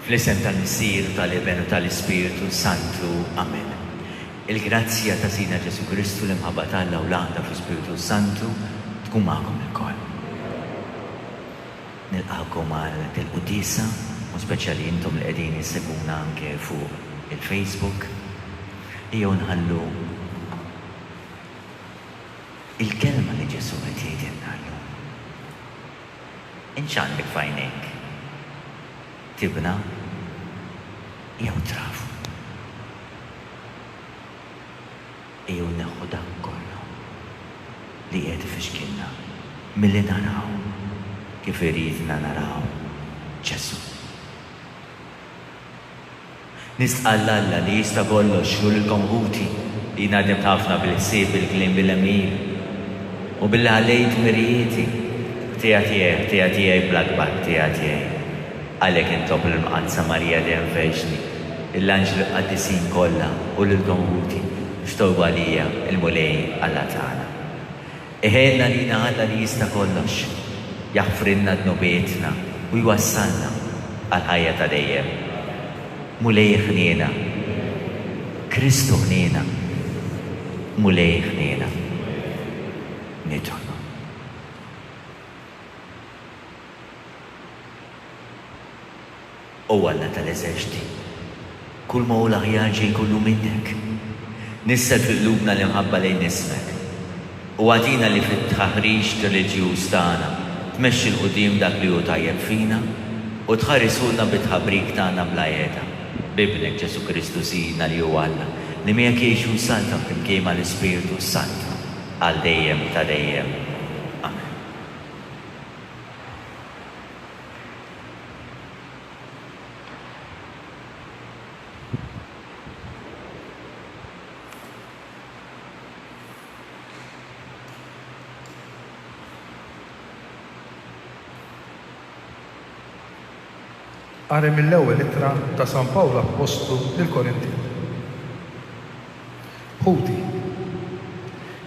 Fl-isem tal-Missir, tal-Ibn u tal-Ispiritu Santu. Amen. Il-grazzja ta' Sina Ġesu Kristu l-imħabba tal-Alla u l-għaqda fl-Ispiritu Santu tkun magħkom il-koll. Nilqawkom għal il-qudisa, u speċjali intom li qegħdin jisseguna anke fuq il-Facebook, jew nħallu il-kelma li Ġesu qed jgħidilna llum. Inx'għandek f'għajnejk? Tibna jew trafu. Jew neħu dak kollu li qiegħed ifixkilna milli naraw kif iridna naraw Ġesu. Nisqal Alla li jista' kollox jur il-konħuti li ngħadem ħafna bil-ħsieb il-kliem bil-emil u billi ħallejt mirjieti tiegħi bl-akbar tiegħi. Għalek intob l-mqanza Marija li nfeġni, il-anġli qaddisin kollha u l-konħuti xtowbu għalija il-mulej Alla tagħna. Iħelna lina Alla li jista' kollox, jaħfrinna d-nubietna u jwassalna għal-ħajja ta' dejjem. Mulej ħniena, Kristu ħniena, mulej ħniena. Nidħol. U Alla tal-eżerċti, kull ma hu l-aħjar ġej kullu minnek. Nissel fil-qlubna li mħabba lejn ismek. U għatina li fit-tħaħriġ reliġjuż tagħna tmexxi l-qudiem dak li hu tajjeb fina u tħarrisulna bit-tħabbrik tagħna bla qiegħda. Bibnek Ġesu Kristu Sina li hu Alla li miegħek jgħixu salta flimkien mal-Ispiritu Sant għal dejjem ta' dejjem. Qari mill-ewwel ittra ta' San Pawlu Apostlu lill-Korinti. Ħuti,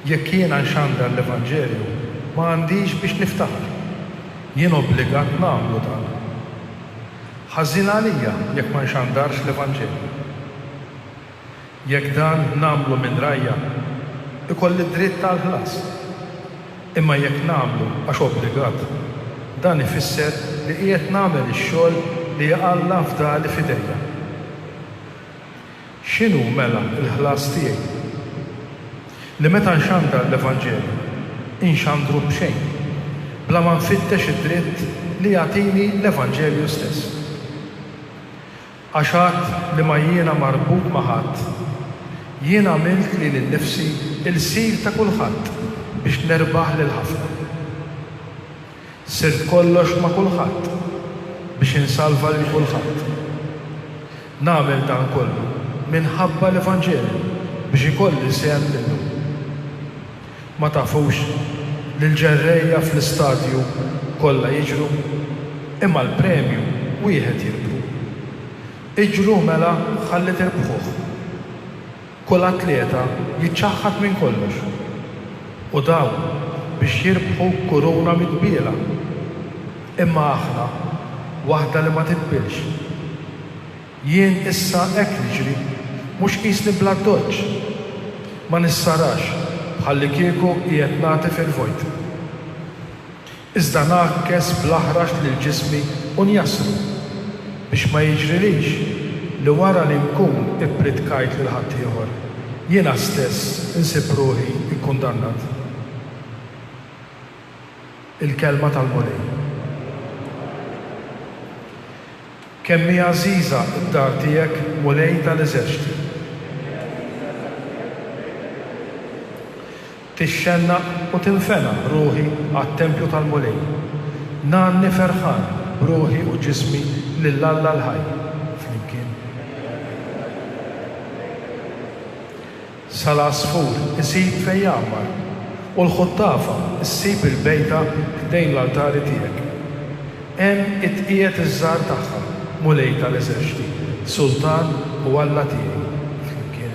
jekk jiena nxandar l-Evanġelju ma għandix biex niftaħar. Jien obbligat nagħmlu dan. Ħażin għalija jekk ma nxandarx l-Evanġelju. Jekk dan nagħmlu minn rajja, ikolli dritt tal-ħlas. Imma jekk nagħmlu għax obbligat, dan ifisser li qiegħed nagħmel ix-xogħol li Alla fdali f'idejja. X'inhu mela l-ħlas tiegħi? Li meta nxandar l-Evanġelju, inxandru b'xejn, bla ma nfittex id-dritt li jagħtini l-Evanġelju stess. Għax ħadd li ma jiena marbut ma' ħadd, jien għamilt li lil-nifsi il-sir ta' kulħadd biex nerbaħ lil ħafna. Sirt kollox ma' kulħadd biex insalva lil kulħadd. Nagħmel dan kollu minħabba l-Evanġelju biex ikolli sehem minnu. Ma tafux li l-ġerrejja fl-istadju kollha jiġru, imma l-premju wieħed jirbħu. Iġru mela ħalli tirbħuh. Kull atleta jiċċaħħad minn kollox. U dawn biex jirbħu kuruna mitbiela. Imma aħna waħda li ma titbilx. Jien issa hekk niġri mhux qisni bla doġġ. Ma nissarax bħalli kieku qiegħed nagħti fil-vojt. Iżda nakkes bl-aħrax lil ġismi u njasru biex ma jiġrilix li wara li nkun ippritkajt lil ħadd ieħor jiena stess insib ruħi ikkundannat. Il-kelma tal-mulej. Kemm hija għażiża d-dar tiegħek mulej tal-eżerċiti. Tixxennaq u tinfena ruħi għat-tempju tal-mulej. Nanni ferħan ruħi u ġismi lill-Alla l-ħaj. Flimkien. Sal-għasfur isib fejn jagħmar u l-ħuttafa issib il-bejta ħdejn l-altari tiegħek. Hemm it-qiegħed iż-żgħar tagħha mulej tal-eżerċiti, Sultan u Alla tiegħi. Flimkien.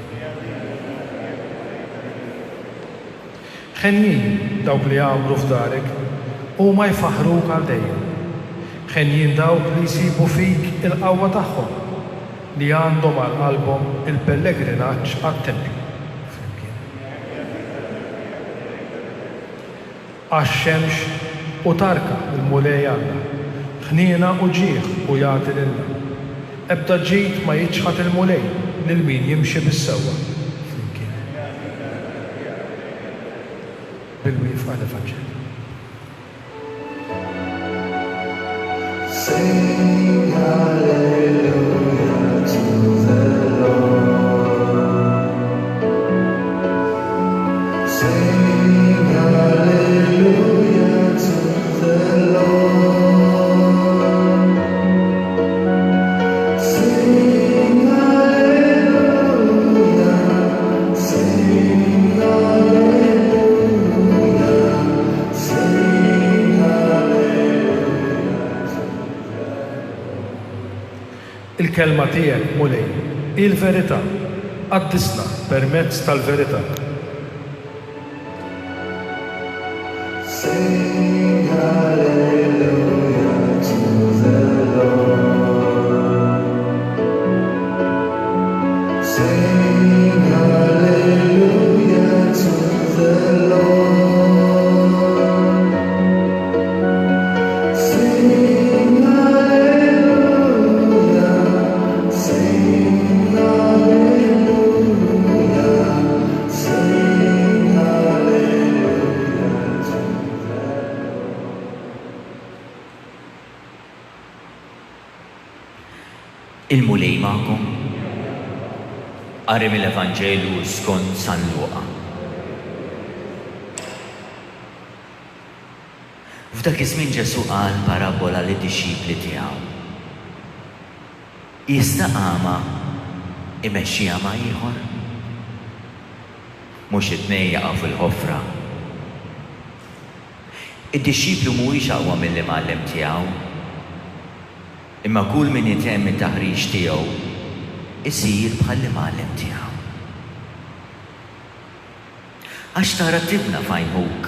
Ħenjin dawk li għamlu f'darek huma jfaħruk għal dejjem. Ħenjin dawk li jsibu fik il-qawwa tagħhom li għandhom għal qalbhom il-pellegrinaġġ għat-tempju. Għax-xemx u tarka il-mulej Alla, ħniena u ġieħ u jagħti lilna. Ebda ġid ma jiċħat il-mulej lil min jimxi bis-sewwa. Flimkien. Bil-wifqa l-Evanġelju. Sing hallelujah to the Lord. Sing hallelujah to the Lord. Sing hallelujah, sing hallelujah, sing hallelujah. Il-kelma tiegħek mulej, il-verità, għaddisna permezz tal-verità. Sing hallelujah to the Lord. Sing hallelujah to the Lord. Sing hallelujah, sing hallelujah, sing hallelujah to Il-mulej magħkom qari mill-Evanġelju skont San Luqa. F'dak iż-żmien Ġesu qal parabola lid-dixxipli tiegħu. Jista' qama imexxiha ma' ieħor? Mhux it-tnejn jaqgħu fil-ħofra. Id-dixxiplu mhuwiex aqwa mill-imgħallem tiegħu, imma kull min itemm it-taħriġ tiegħu isir bħall-imgħallem tiegħu. Għax tara tibna f'għajnuk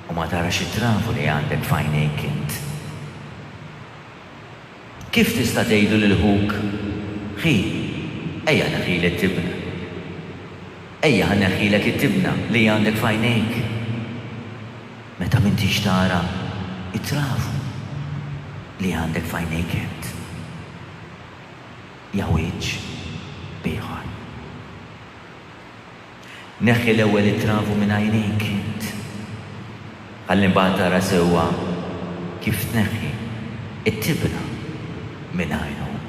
u ma tarax it-trafu li għandek f'għajnejk int. Kif tista' tgħidu lil ħuk, ħi, ejja neħilek it-tibna. Ejja ħanneħħilek it-tibna li għandek f'għajnejk. Meta m'intix tara it-trafu li għandek f'għajnejk int. Jawieġ bieħor. Neħħi l-ewwel it-trafu minn għajnejk int. Ħalli mbagħad tara sewwa kif tneħħi it-tibna minn għajnuk.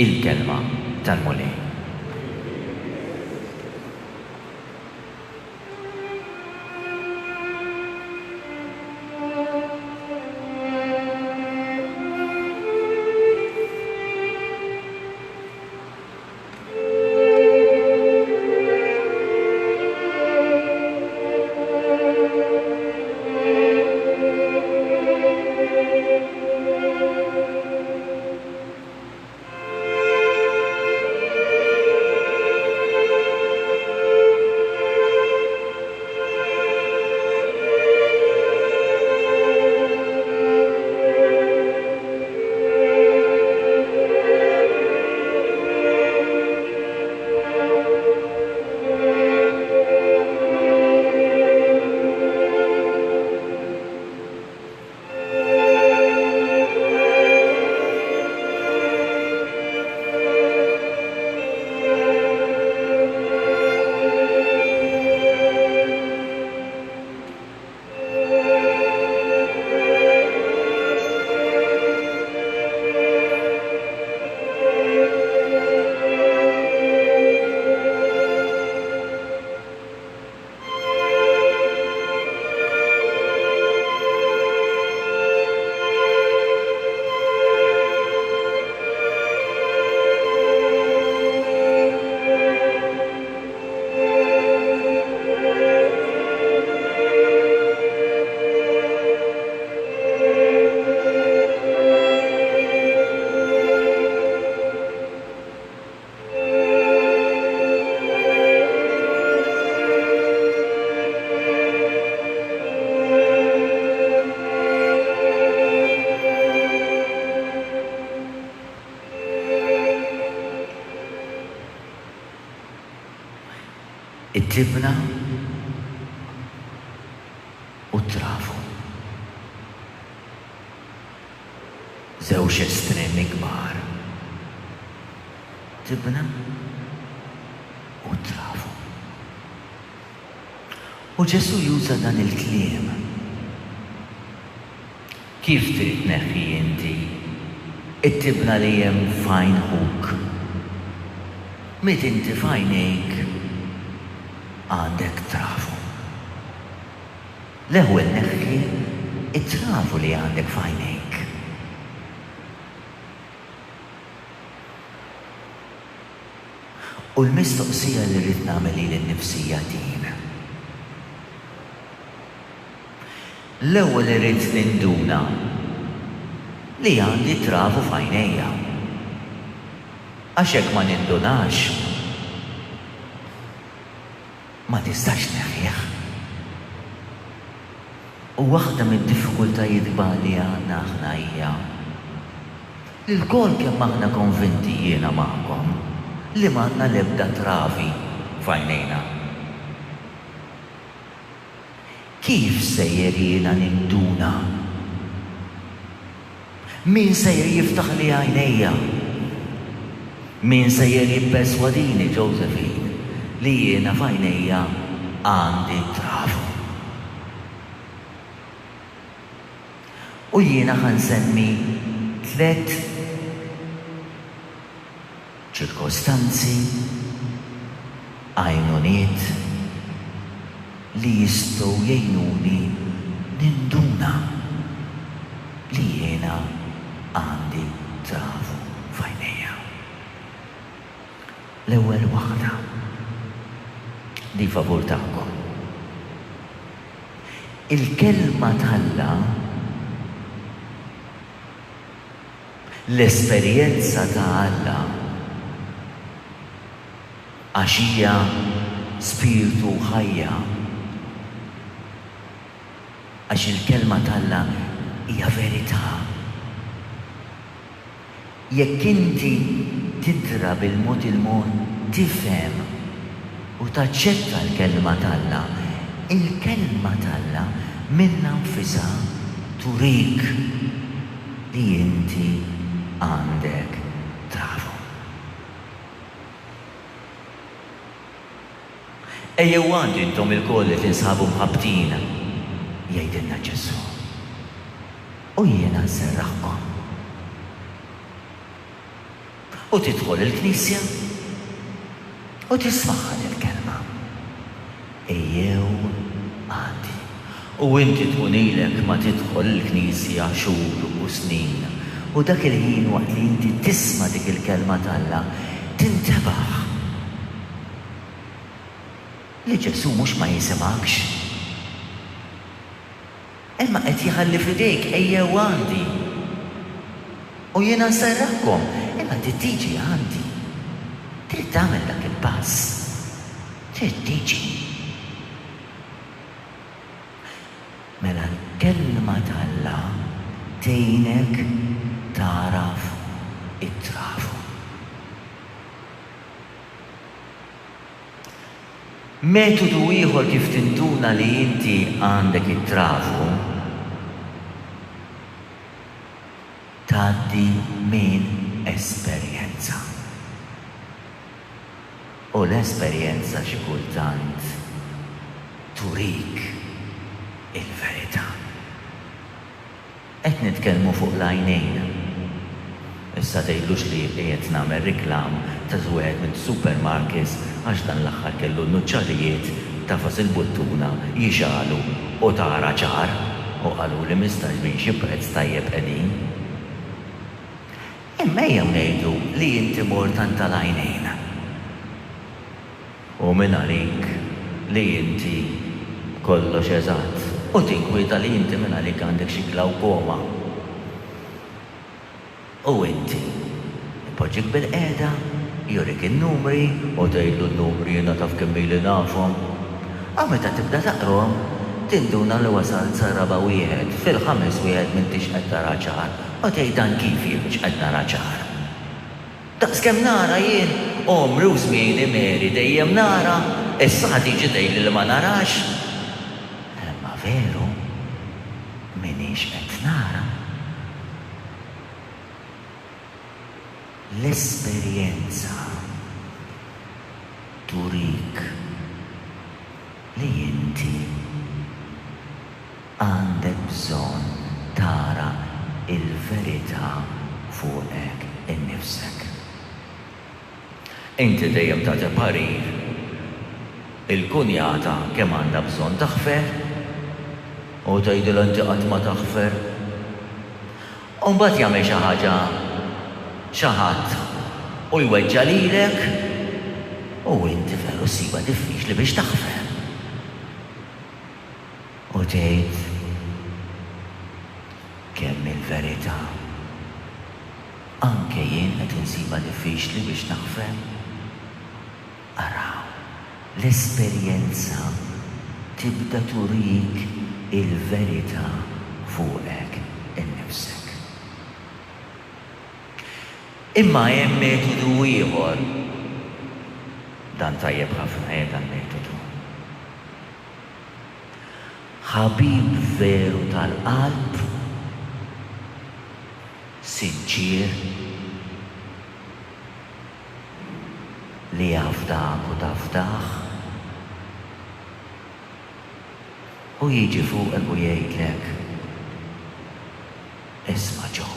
Il-kelma tal-mulej. it-tibna u t-trafu. Żewġ estremi kbar. Tibna u t-trafu. U Ġesu juża dan il-kliem. Kif trid neħħi inti it-tibna li hemm f'għajnħuk? Mit inti f'għajnejk għandek trafu. L-ewwel neħħi it-trafu li għandek f'għajnejk. U l-mistoqsija li rrid nagħmel lin-nifsija din. L-ewwel irrid ninduna li għandi trafu f'għajnejja. Għax hekk ma nindunax, ma tistax neħħih. U waħda mid-diffikultajiet kbar li għandna aħna hija li l-kol kemm aħna konvinti jiena magħkom li m'għandna l-ebda trafi f'għajnejna. Kif sejjer jiena ninduna? Min sejjer jiftaħ li għajnejja? Min sejjer jipperswadini, Josephine, li jiena f'għajnejja għandi trafu. U jiena ħansemmi 3 ċirkostanzi, għajnuniet li jistgħu jgħinuni ninduna li jiena għandi trafu f'għajnejja. L-ewwel waħda di favur tagħkom. Il-kelma talla l-esperjenza ta' Alla għax hija spiritu ħajja. Għax il-kelma talla hija verità. Jekk inti tidra bil-mod il-mod tifhem u taċċetta l-kelma talla, il-kelma talla minnha nfisha turik li inti għandek trafu. Ejjew għandi intom il-koll li tinsabu mħabtina, jgħidilna Ġesu. U jiena nserraħkom. U tidħol il-Knisja u tismaħħa il-kelma. Ejjew għandi. U inti tkun ilek ma tidħol il-Knisja xhur u snin. U dak il-ħin waqt li inti tisma' dik il-kelma talla tintebaħ. Li Ġesu mhux ma jisimgħakx. Imma qed jħalli f'idejk ejjew għandi. U jiena nserraħkom, imma trid tiġi għandi. Trid tagħmel dak il-pass. Trid tiġi. Mela l-kelma talla tgħinek taraf it-trafu. Metodu ieħor kif tinduna li inti għandek it-trafu tgħaddi minn esperjenza. U l-esperjenza xi kultant turik il-verità. Qed nitkellmu fuq l-għajnejn. Issa tgħidlux li qiegħed nagħmel riklam ta' żwieħed minn supermarkets għax dan l-aħħar kellu n-nuċċalijiet ta' fas il-buttuna jixalu u tara ċar u qalu li mistax minn xi prezz tajjeb qegħdin. Imma ejjew ngħidu li inti mortant tal-għajnejn. U minn għalik li inti kollox eżatt. U tinkwieta li inti minn għalik għandek xi glawkoma. U inti, ipoġġik bil-qeda, jurik il-numri, u tgħidlu n-numri jiena taf kemm li nafhom. Għal meta tibda taqrom, tinduna li wasalt sa raba wieħed, fil-ħames wieħed m'intix qed tara ċar, u tgħidan kif jien mhux qed nara ċar. Daqs kemm nara jien, omru żmieni meri dejjem nara, issa ħatiġi tgħidli li ma narax. Ma veru, minix qed nara. L-esperjenza turik li inti għandek bżonn tara il-verità fuqek innifsek. Inti dejjem tagħti parir il-kunjata kemm għandha bżonn taħfer u tgħidilha inti qatt ma taħfer. U mbagħad jagħmel xi ħaġa xi ħadd u jweġġa lilek u inti veru ssiba diffiċli biex taħfer. U tgħid kemm il-verità anke jien qed insiba diffiċli biex naħfer. Araw, l-esperjenza tibda turik il-verità fuqek innifsek. Imma hemm metodu ieħor dan tajjeb ħafna dan metodu. Ħabib veru tal-qalb, sinċir, li jafdak u tafdaħ u jiġi fuqek u jgħidlek isma' ġo,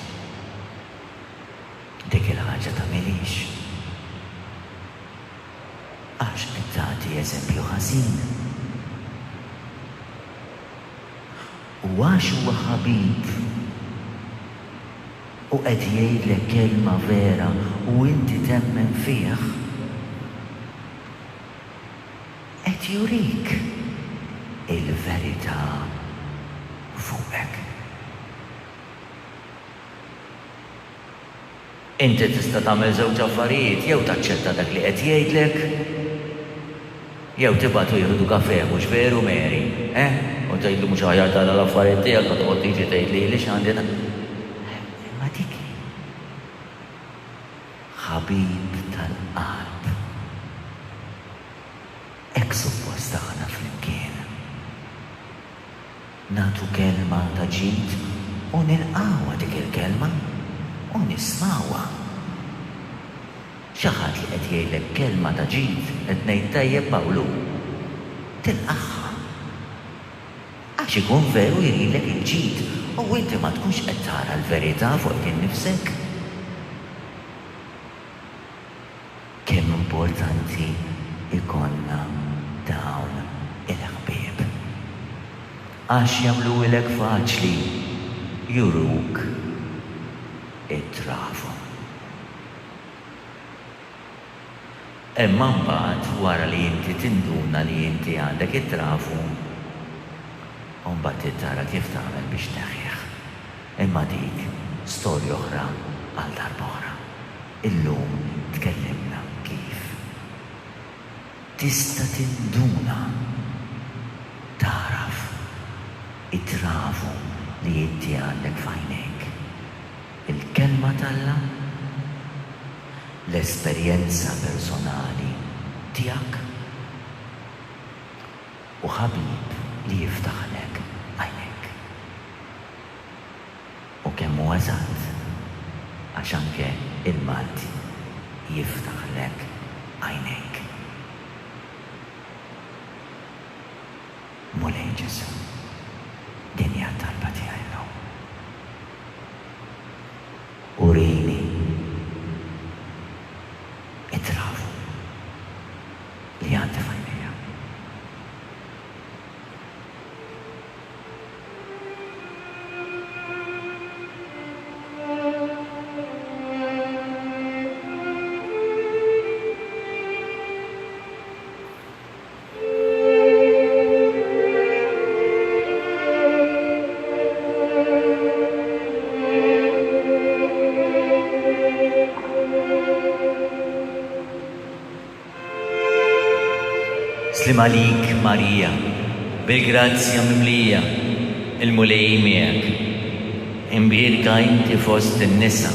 dik il-ħaġa tagħmilix għax qed tagħti eżempju ħażin. U għax huwa ħabib u qed jgħidlek kelma vera u inti temmen fih, qed jurik il-verità fuqek. Inti tista' tagħmel żewġ affarijiet, jew taċċetta dak li qed jgħidlek, jew tibgħatu jieħdu kafè mhux veru Mary, u tgħidlu mhux aħjar tara l-affarijiet tiegħek qed toqgħod tiġi tgħidli li x'għandina. Imma dik ħabib tal-qalb. Hekk suppost aħna flimkien nagħtu kelma ta' ġid u nilqawha dik il-kelma u nismawha. Xi ħadd li qed jgħidlek kelma ta' ġid qed ngħid tajjeb Pawlu, tilqaħħa. Għax ikun veru jgħidlek il-ġid u inti ma tkunx qed tara l-verità fuq innifsek. Kemm importanti ikonna dawn il-ħbieb. Għax jagħmluhilek faċli juruk it-trafu. Imma mbagħad wara li inti tinduna li inti għandek it-trafu, u mbagħad tara kif tagħmel biex teħħieħ. Imma dik storja oħra għal darba oħra. Illum tkellimna kif tista' tinduna taraf it-trafu li inti għandek f'għajnejk. Il-kelma talla, l-esperjenza personali tiegħek u ħabib li jiftaħlek għajnejk. U kemm huwa eżatt għax anke il-Malti jiftaħlek għajnejk. Mulej Ġesu, din hija talba tiegħi llum. Urini it-trafu li għandi f'għajnejja. Slim għalik Marija, bil-grazzja mimlija, il-mulej miegħek. Imbierka inti fost in-nisa,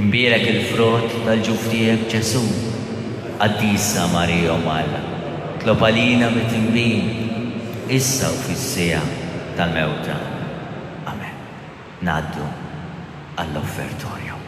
imbierek il-frott tal-ġuf tiegħek Ġesu. Qaddisa Marija Malla, tlob għalina mit-timbin, issa u fis-sija tal-mewta. Amen. Naddu għall-offertorju.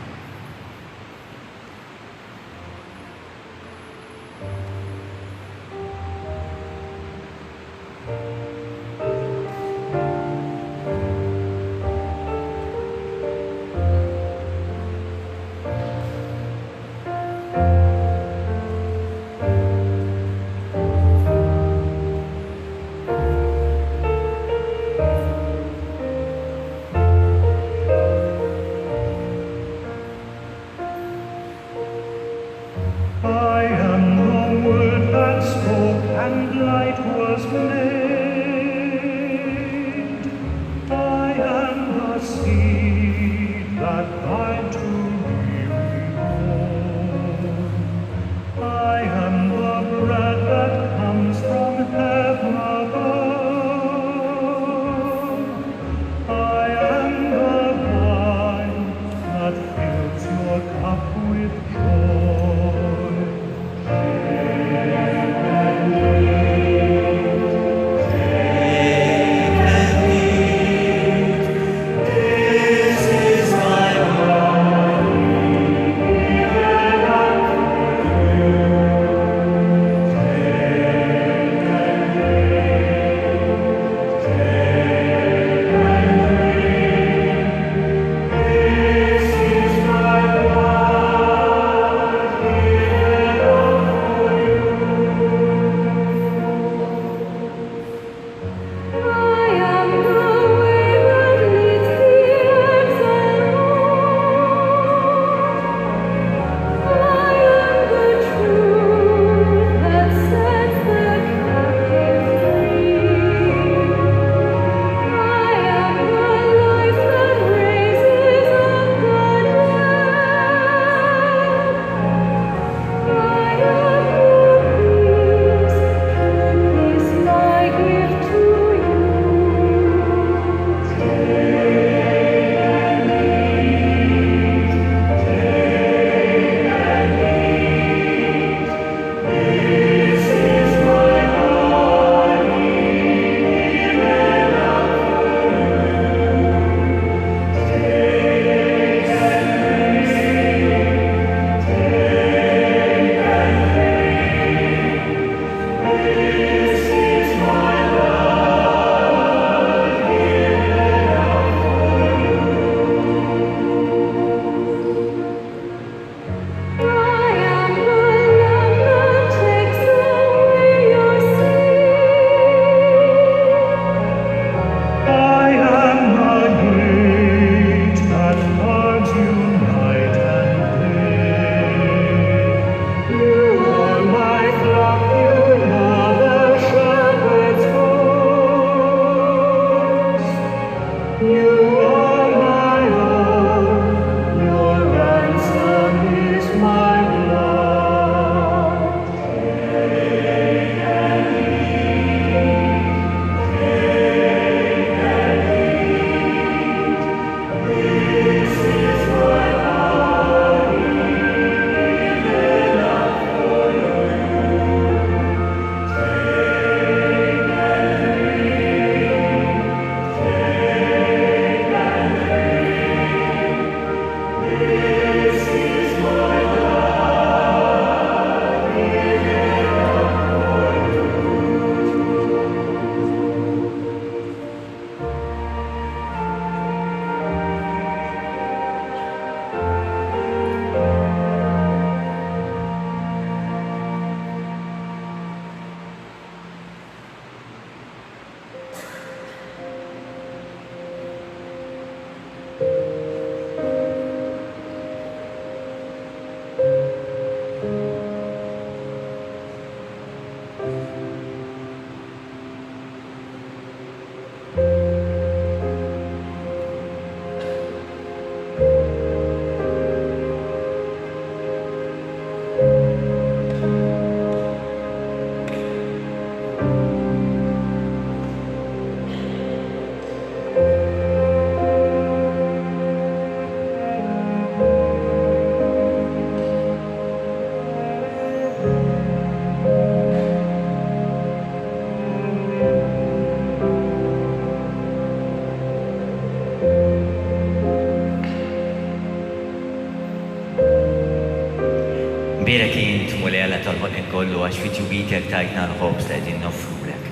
Imbirek jint mulej għalla tal-ħon inkollu għax fi ġubitek tajtna l-ħobs li għedin nofrulek.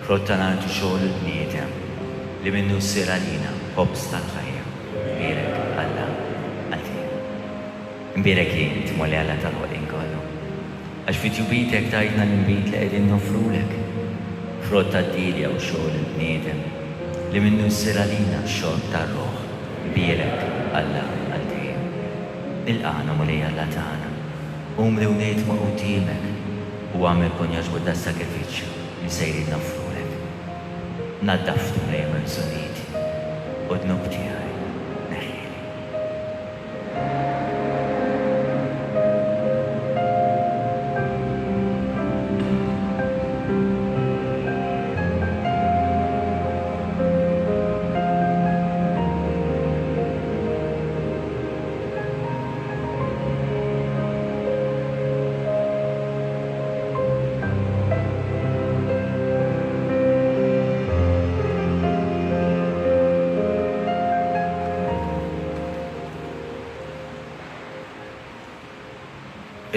Frotta nantu xogħol il-bniedem li minnu s-sir għalina ħobs tal-ħajja. Imbirek għalla għal-tijek. Imbirek jint mulej għalla tal-ħon inkollu għax fi ġubitek tajtna l-imbit li għedin nofrulek. Frotta d-dilja u xogħol il-bniedem li minnu s-sir għalina xogħol tal-roħ. Imbirek għalla għal-tijek. Il-għana mulej għalla tagħna. Li unejt ma' utimek u għamil konjaġ għudda sakrifiċu li sejrid nafrulek. Naddaftu mrejmer soniti u d-nub tijaj neħili.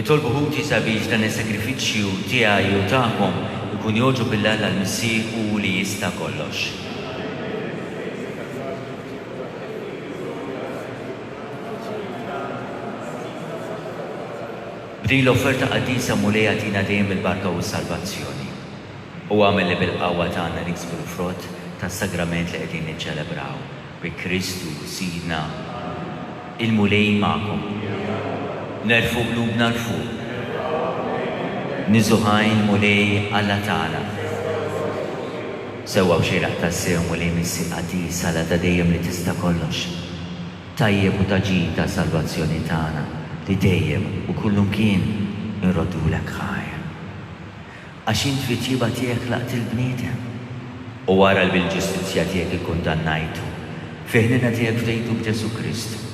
Itolbu ħuti sabiex dan is-sakrifiċċju tiegħi u tagħhom ikun joġu bil-Alla l-Missieħ u li jista' kollox. B'din l-offerta qaddisa mulej għatina dejjem il-barka u s-salvazzjoni. U għamel li bil-qawwa tagħna niksbu l-frott tas-sagrament li qegħdin niċċelebraw bi Kristu Sidna. Il-mulej magħkom. Nerfu qlubna l-fuq. Niżuħajn mulej Alla tagħna. Sewwa b'xejraq tas-sew mulej missi qadis Alla ta' dejjem li tista' kollox. Tajjeb u taġid ta' salvazzjoni tagħna li dejjem u kullum kien nirrodulek ħajja. Għax int fit-tjieba tiegħek laqt il-bniedem u wara l-bil-ġustizzja tiegħek ikkundannajtu. Fiħnina tiegħek fdejtu b'Ġesu Kristu.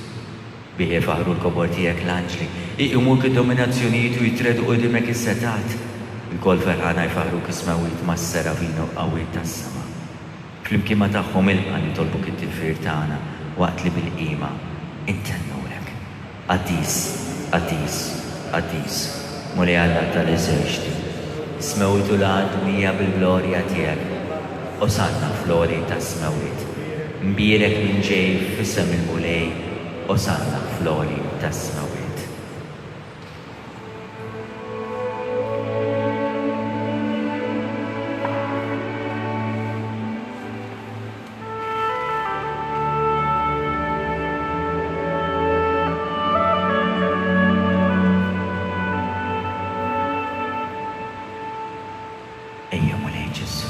Biħi faħru l-kobor tijek l-anġli, iqimuk id-dominazzjonijiet u jitredu qodimek is-setat. Il-kol ferħana jfaħru kismawit ma' s-serafinu qawit tas-sama. Flimkien tagħhom il-qan jitolbuk it-tifir tagħna waqt li bil-qima intennulek. Qaddis, qaddis, qaddis, mulej Alla tal-eżerċti. Smewitu l-għadmija bil-glorja tiegħek. Osanna flori tas-smewit. Mbirek minn ġej fissem il-mulej. Osanna flori tas-smewit. Ejja mulej Ġesu.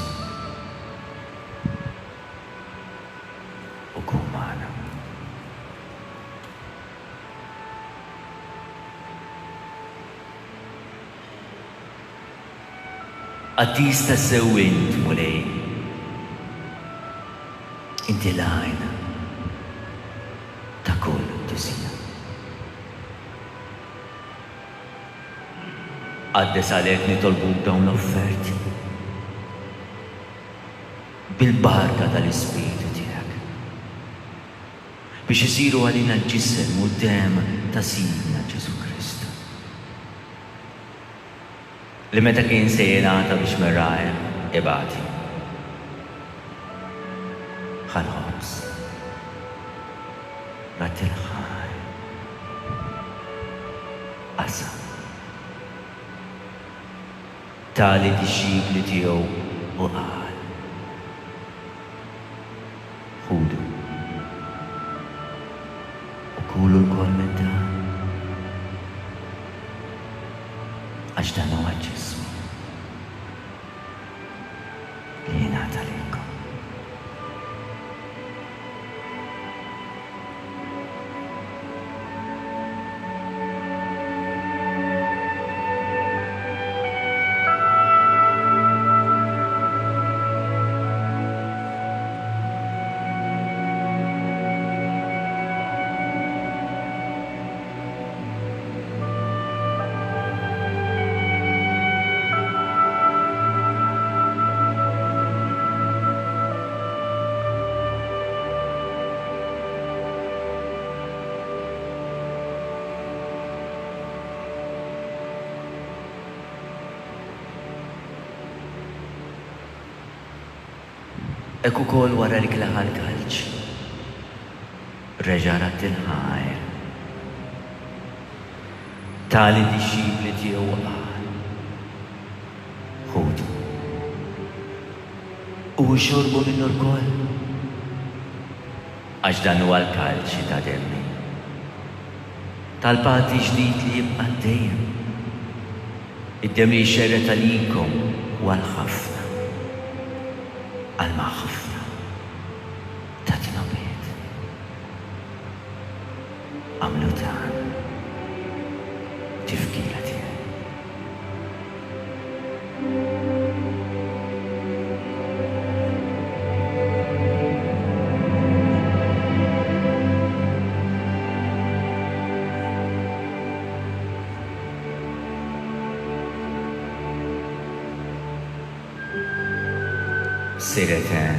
U kumana. Qaddis tas-sewwint mulej. Inti l-għajna ta' kull tusina. Qaddes għalhekk nitolbuk dawn l-offerti bil-barka tal-Ispiritu tiegħek biex isiru għalina l-ġisem u d-dem ta' Sidna Ġesu Kristu. Li meta kien se jingħata biex merraħem ibati. Ħal-ħobs. Rat il-ħaj. Qasam. Tali dixxibli tiegħu u qal. Ħudu. U kulu l-kol minn dan. Għax dan huwa ġismu li jingħata lilkom. Ek ukoll wara li klaħa l-kalċ. Reġara tinħajr. Tali disċipli tiegħu qal. Ħudu. U xorbu minnu l-koll. Għax dan huwa l-kalċi ta' demmi. Tal-pati ġdid li jibqa' dejjem. Id-dem li xerret għalikom u għal-ħafna. Għal-maħfna. Ta' tnabiet. Għamlu dan. Tifkira tiegħek. Sireten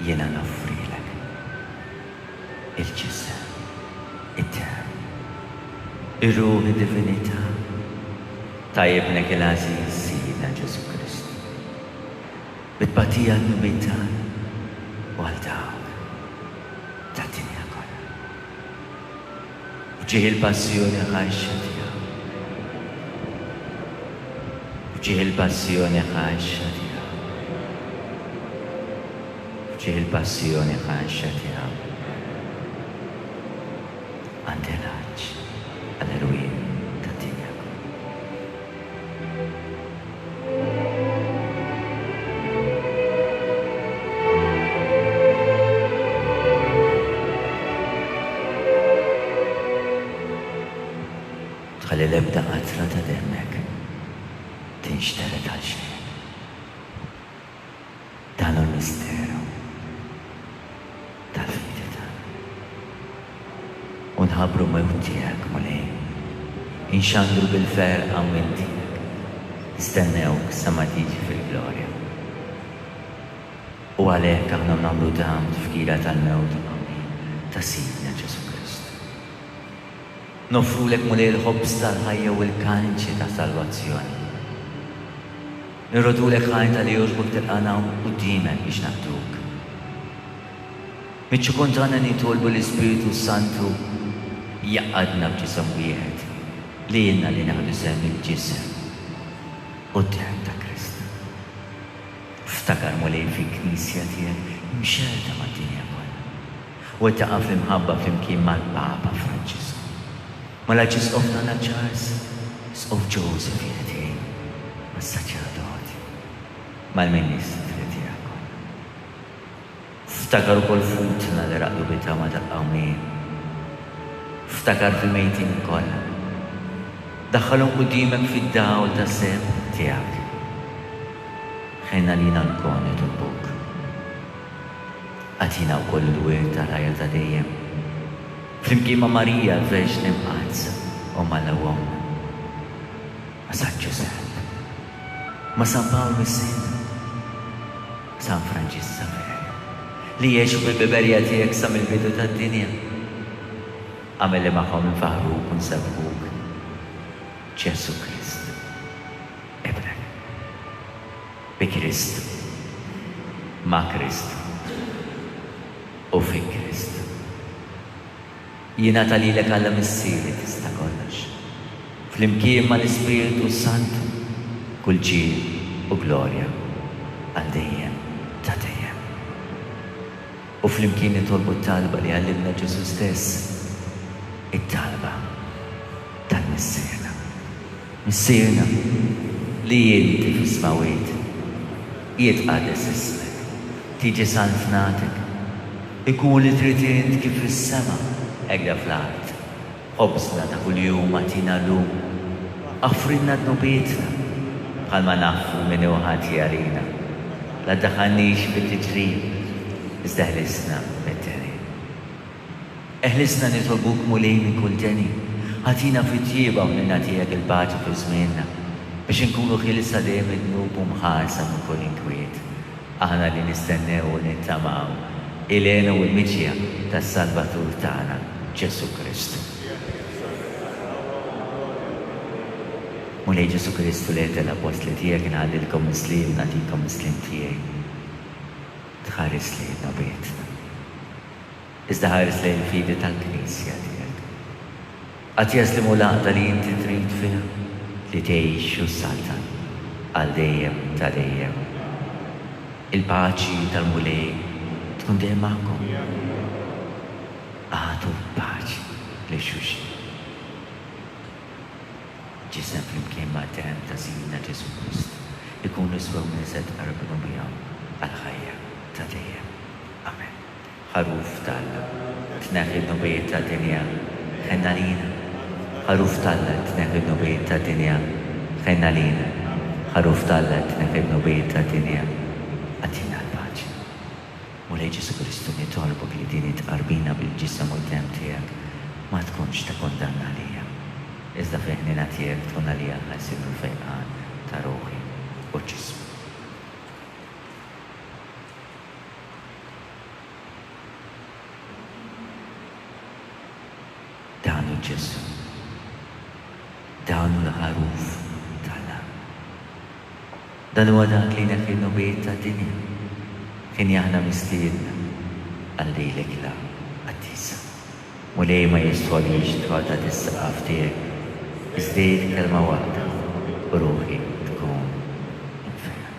jena noffrilek il-ġisem, it-tem, ir-ruħ id-divinità ta' jibnek il-Aziz Sidna Ġesu Kristu. Bit-patija d-nubitan u għal-dawk ta' dinja kollha. Ġieħ il-passjoni ħajxa tiegħu. Ġieħ il-passjoni ħajxa tiegħu. ġieħ il-passjoni ħanxa tiegħu. Għandelaġġ għall-erwien tad-dinja. Tħalli l-ebda qatra ta' demmek tinxteret għal xejn. Dan hu l-misteru tal-fidi tagħna. Unħabru mewt tiegħek mulej. Inxandru bil-ferqa minn tiegħek. Nistennewk sa ma tiġi fil-glorja. U għalhekk aħna nagħmlu dan tifkira tal-mewt ta' Sidna Ġesu Kristu. Nofrulek mulej il-ħobbs tal-ħajja u l-kanċi ta' salvazzjoni. Nirrodulek ħajta li joġbok tilqana qudiemek biex naħduk. Mitxu kontana nitolbu l-Ispiritu Santu jaqadna b'ġisem wieħed li jenna li naħdu sem il-ġisem qudiem ta' Kristu. Ftakar mulej fil-Knisja tiegħek mxerta mad-dinja kollha. U taqaf imħabba flimkien mal-Papa Franċisku. Mal-Arċisqof tagħna Charles, Isqof Joseph jiena tiegħi, mas-saċerdoti, mal-Ministri tiegħek kollha. Ftakar ukoll futna li raqdu bitama ta' qawmien. Ftakar fil-mejtin kollha. Daħħalhom qudiemek fid-dawl ta' seb tiegħek. Ħejna lina nkun nitolbuk. Għatina wkoll il-wirt tal-ħajja ta' dejjem. Flimkien ma' Marija l-Verġni Mqazza u mal-ewwom. Ma' San Ġusepp, ma' San Pawl Messina, San Franċis Xavier, li jgħixu bil-biberja tiegħek sa mill-bidu tad-dinja. Għamel li magħhom infaħruk u nsabbuk. Ġesu Kristu, ibnek, bi Kristu, ma' Kristu u fi Kristu. Jiena talilek għalla missieri tista' kollox. Flimkien ma' l-Ispiritu Santu, kull ġiel u glorja għal dejjem ta' dejjem. U flimkien nitolbu t-talba li għallimna Ġesu stess, it-talba tal-missierna. Missierna li jinti fismawit, jitqades ismek, tiġi sanfnatek, ikun li tritint kif fis-sema, egda fl-art, ħobsna ta' kull-jum għatina l-lum, għafrinna d-nubietna, bħalma naffu minn uħat jarina, la daħannix bil-tiġrib, iżda ħlisna mit-teri. Eħlisna nitolbuk mulej minn kull teni, ħatina fit-tjieba u ninatijak il-paċi fi żmienna, biex nkunu ħilsa dejjem id-nub u mħarsa minn kull inkwiet. Aħna li nistennew u nittamaw il-għena u l-miċja tas-Salvatur tagħna Ġesu Kristu. Mulej Ġesu Kristu li l-apostli tiegħek ngħadilkom mislim nagħtikom mislim tiegħi. tħares lejna bejtna. Iżda ħares lejn fidi tal-Knisja tiegħek. Qatt jaslimu laqda li inti trid fiha li tgħix u saltan għal dejjem ta' dejjem. Il-paċi tal-mulej tkun dejjem magħkom. Għatu paċi li xulxin. Ġisem flimkien ma' tem ta' Sidna Ġesu Krist ikun iswew minn zed qarbnu bihom għal-ħajja ta' dejjem. Amen. Ħaruf tal-la tneħħi n-nubijiet ta' dinja ħenna lina. Ħaruf tal-la tneħħi n-nubijiet ta' dinja ħenna lina. Ħaruf tal-la tneħħi n-nubijiet ta' dinja għatina l-paċi. Mulej Ġesu Kristu nitolbok li din tqarbina bil-ġisem u d-dem tiegħek ma tkunx ta' kondanna lija. Iżda feħnina tiegħek tkun għalija ħasib il-fejqan ta' ruħi u ġismu. Danu Ġesu, danu l-ħaruf tagħna. Dan huwa dak li neħħi n-nubijiet ta' dinja. Kien aħna mistiedna għallejlek la għattisa. Mulej ma jistħolix tħota t-saqaf tiegħek. Iżdejt kelma waħda u ruħi tkun infera.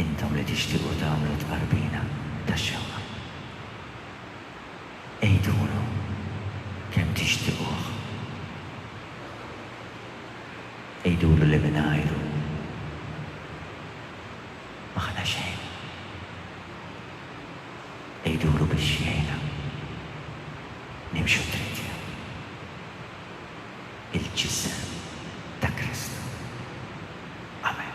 Intom li tixtiequ tagħmlu tqarbina tax-xewqa. Ejdulu kemm tixtiequh. Ejdulu li mingħajru maħna xejn. Ejdulu biex jgħinna nimxu tritja. Il-ġisem ta' Kristu. Amen.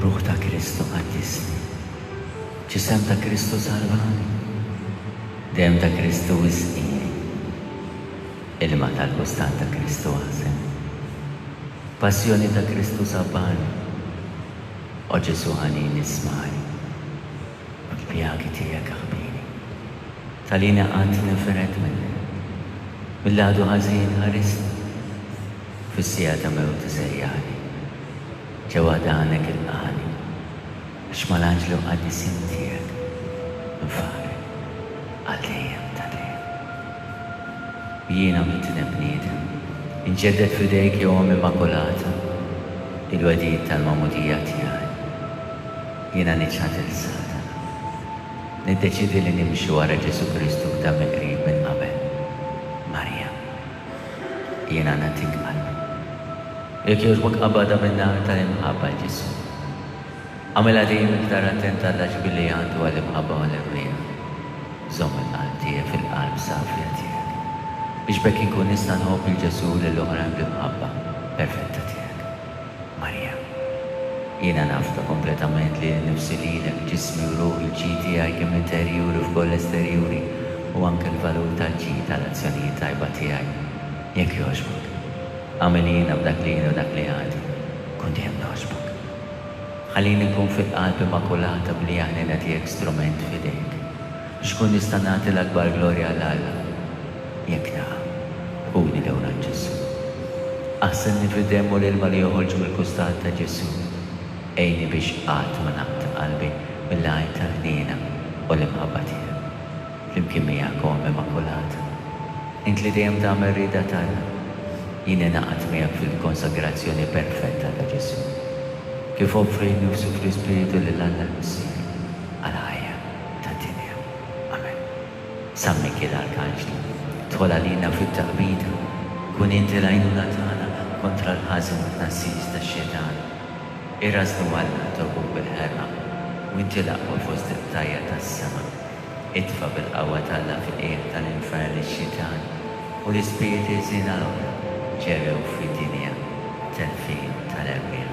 Ruħ ta' Kristu qaddisni, ġisem ta' Kristu salvani, dem ta' Kristu wisqini, ilma tal-kustan ta' Kristu għasem, passjoni ta' Kristu sabbani, o Ġesu ħanin ismani, bil-pjagi tijek aħbini, tal-jina għant niferet minni, mill-għadu ħazin ħarisni, fissija ta' mew t-sejjani, ġewa danek il-qani, għax mal-anġlu għaddisin tijek, nfari, għal-dejjem ta' dejjem. Jiena mitni bniedem, inġeddet fidejk jom immakulata, il-wedid tal-mamudija tijaj. Jiena niċċat il-sata, niddeċidi li nimxu wara Ġesu Kristu ta' meqrib minn qabel. Marja, jiena natik qalbi. Jek joġbok qabada minn nar tal-imħabba Ġesu. Għamela dejjem iktar attent għall-ġbili għandu għal-imħabba għal-irwija. Zom il-qalb tiegħek fil-qalb safja tiegħek. Biex bekk inkun nista' nħobb il-Ġesu l-oħra bl-imħabba perfetta tiegħek. Marja, Jiena nafta kompletament li nifsi lilek ġismi u ruħi ġiti għaj kem interjuri f'koll esterjuri u anke l-valur tal-ġi tal-azzjonijiet tajba tiegħi. Jekk jogħġbok, għamilina b'dak li jien u dak li għadi, kun dejjem jogħġbok. Ħallini nkun fil-qalb immakulata bli għanina tiegħek strument fidejk. Xkun nista' nagħti l-akbar glorja għall-Alla. Jekk naqa' uni l-ewra Ġesu. Aħsenni fid-demmu l-ilma li joħolġ mill-kustat ta' Ġesu. Ejni biex qatt ma naqta qalbi mill-għajn tal-ħnina u l-imħabba tiegħek. Flimkien miegħek hom immakulata. Int li dejjem tagħmel rieda tagħna. Jien ingħaqad miegħek fil-konsagrazzjoni perfetta ta' Ġesu. Kif offri nifsu fl-Ispiritu lill-Alla l-Missir għal-ħajja tad-dinja. Amen. Sammi kien l-Arkanġlu, tħol għalina fit-taqbida, kun inti l-għajnuna tagħna kontra l-ħażin u tnassis tax-xejtan. Irraznu għalna torbu bil-ħerqa u inti laqwa fost il-tajja tas-sema. Itfa bil-qawwa talla fil-qiegħ tal-infern ix-xitan u l-ispiriti żina l-oħra ġerew fid-dinja tal-fin tal-ermieħ.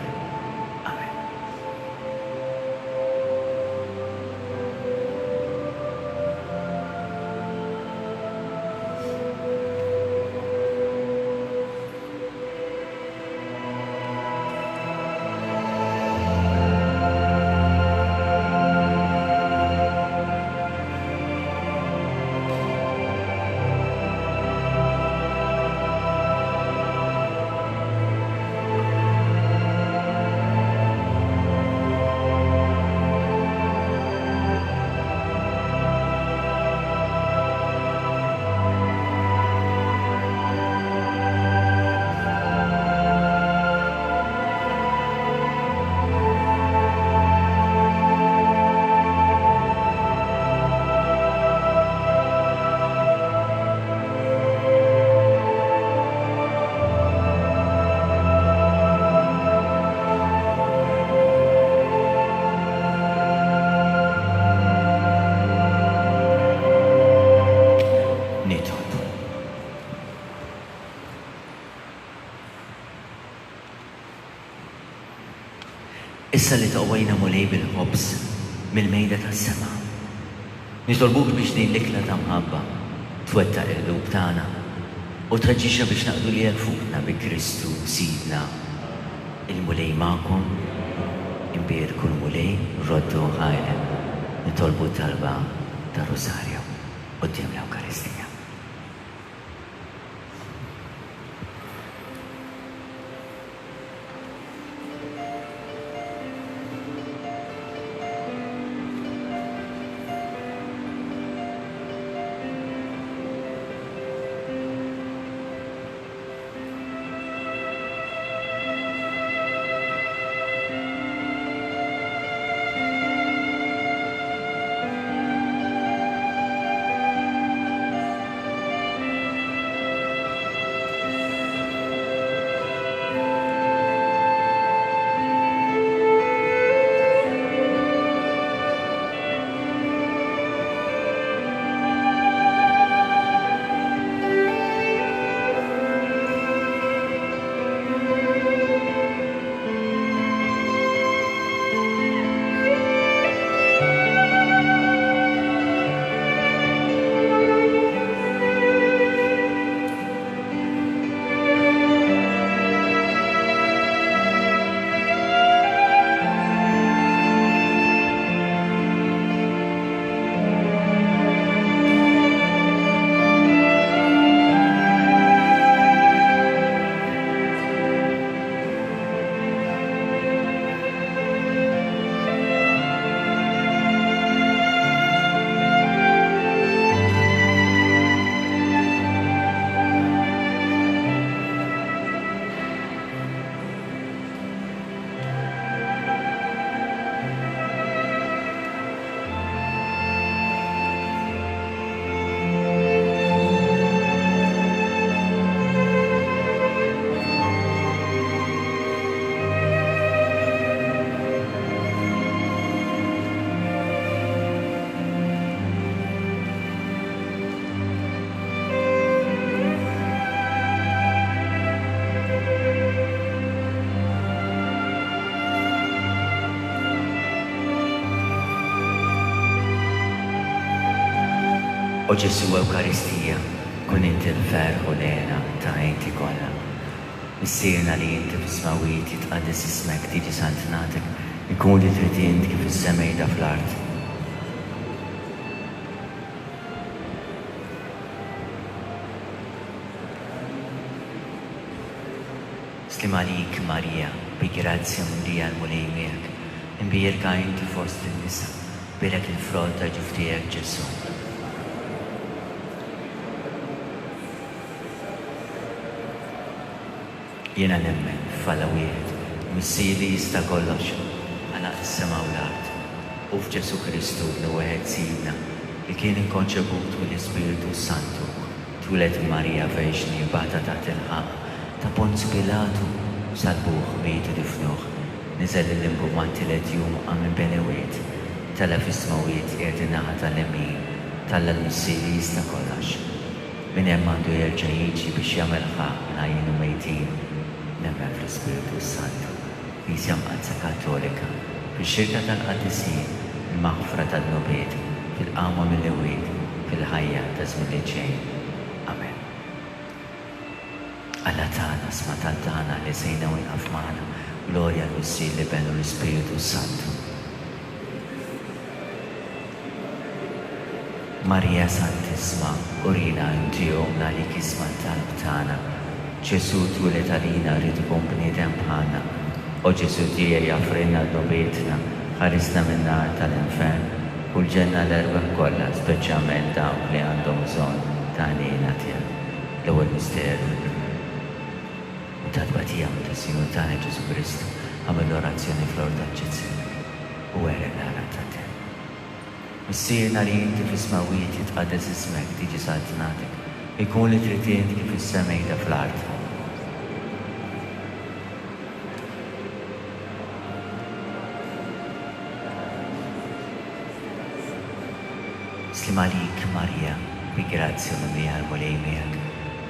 Amen. Issa li taqwajna mulej bil-ħobs mill-mejda tas-sema. Nitolbuk biex din l-ikla ta' mħabba twettaq il-qlub tagħna u traġġixxa biex naqdu li fuqna bi Kristu Sidna. Il-mulej magħkom, imbierku l-mulej roddu ħajlen. Nitolbu talba ta' Rosarju quddiem l-Ewkaristija. O Ġesu Ewkaristija, kun inti l-ferħu lena ta' inti kollha. Missirna li inti fis-smawiet jitqaddis ismek tiġi santnatek, ikun li trid int kif is-semejda fl-art. Slim għalik Marija, bi grazzja mumlija l-mulejmiek, imbierka inti fost il-nisa, bilek il-frott ta' ġuftijek Ġesu. Jena nemmen f'alla wieħed, missieri jista' kollox, għalaq is-sema u l-art, u f'Ġesu Kristu li wieħed sidna li kien inkonċebut mill-Ispiritu Santu, twilet Marija Verġni bata taħt il-ħaq ta' Ponz Pilatu, salbuh bejtu difnuh, niżel il-limbu mantilet jum għamin benewiet, tala fis-smawiet qiegħed tal-lemin, talla l-missieri jista' kollox. Min hemm għandu jerġa' jiġi biex jagħmel ħaq ħajjin u mejtin. Nemmen fl-Ispiritu Santu, Knisja Mqadsa Kattolika, fix-xirka tal-Qaddisin, il-maħfra tan-nubiet, fil-qawma mill-imwiet, fil-ħajja ta' żmien li ġej. Amen. Alla tagħna sma tal-tagħna li sejna u jqaf magħna, glorja l-Missil li benu l-Ispiritu Santu. Marija Santissima, urina inti jomna li kisma tal-talb tagħna. Ġesu twilet għalina rrid ikun bniedem bħalna. O Ġesu tiegħi jaffrinna d-nubietna, ħarisna min-nar tal-infern, u l-ġenna l-erbem kollha, speċjalment dawk li għandhom bżonn ta' għajnejna tiegħek. L-ewwel misteru. U tat-tbatija tas-Sinjur tagħna Ġesu Kristu għamel l-orazzjoni fl-orda ġezzini u għerek l-ħara ta' te. Missierna li inti fis-smawiet jitqaddes ismek tiġi santnatek, ikun li trid inti kif is-semejda fl-art. Slim għalik Marija, bi grazzja mimlija l-mulejmiek,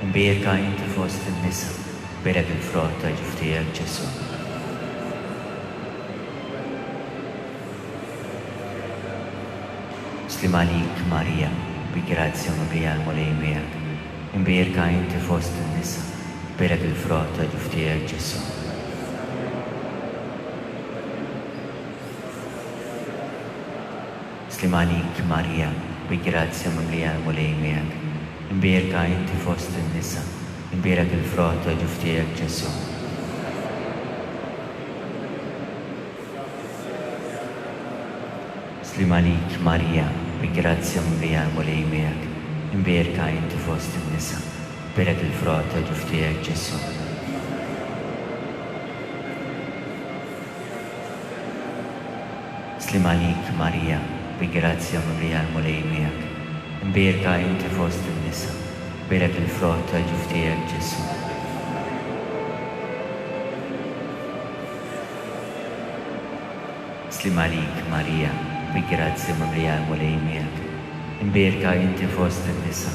imbierka inti fost in-nisa, bilek il-frott ta' ġuftijek Ġesu. Slim għalik Marija, bi grazzja mimlija l-mulejmiek, imbierka inti fost in-nisa, bilek il-frott ta' ġuftijek Ġesu. Slim għalik Marija, bi grazzja mimlija l-mulejmiek, imbierka inti fost in-nisa, imbierek il-frott ta' ġuftijek Ġesu. Slim għalik Marija, bi grazzja mimlija l-mulejmiek, imbierka inti fost in-nisa, imbierek il-frott ta' ġuftijek Ġesu. Slim għalik Marija, bi grazzja mimlija l-mulejmiek, imbierka inti fost in-nisa, imbierek il-frott ta' ġuftijek Ġesu. Slim għalik Marija, bi grazzja mimlija l-mulejmiek, imbierka inti fost in-nisa,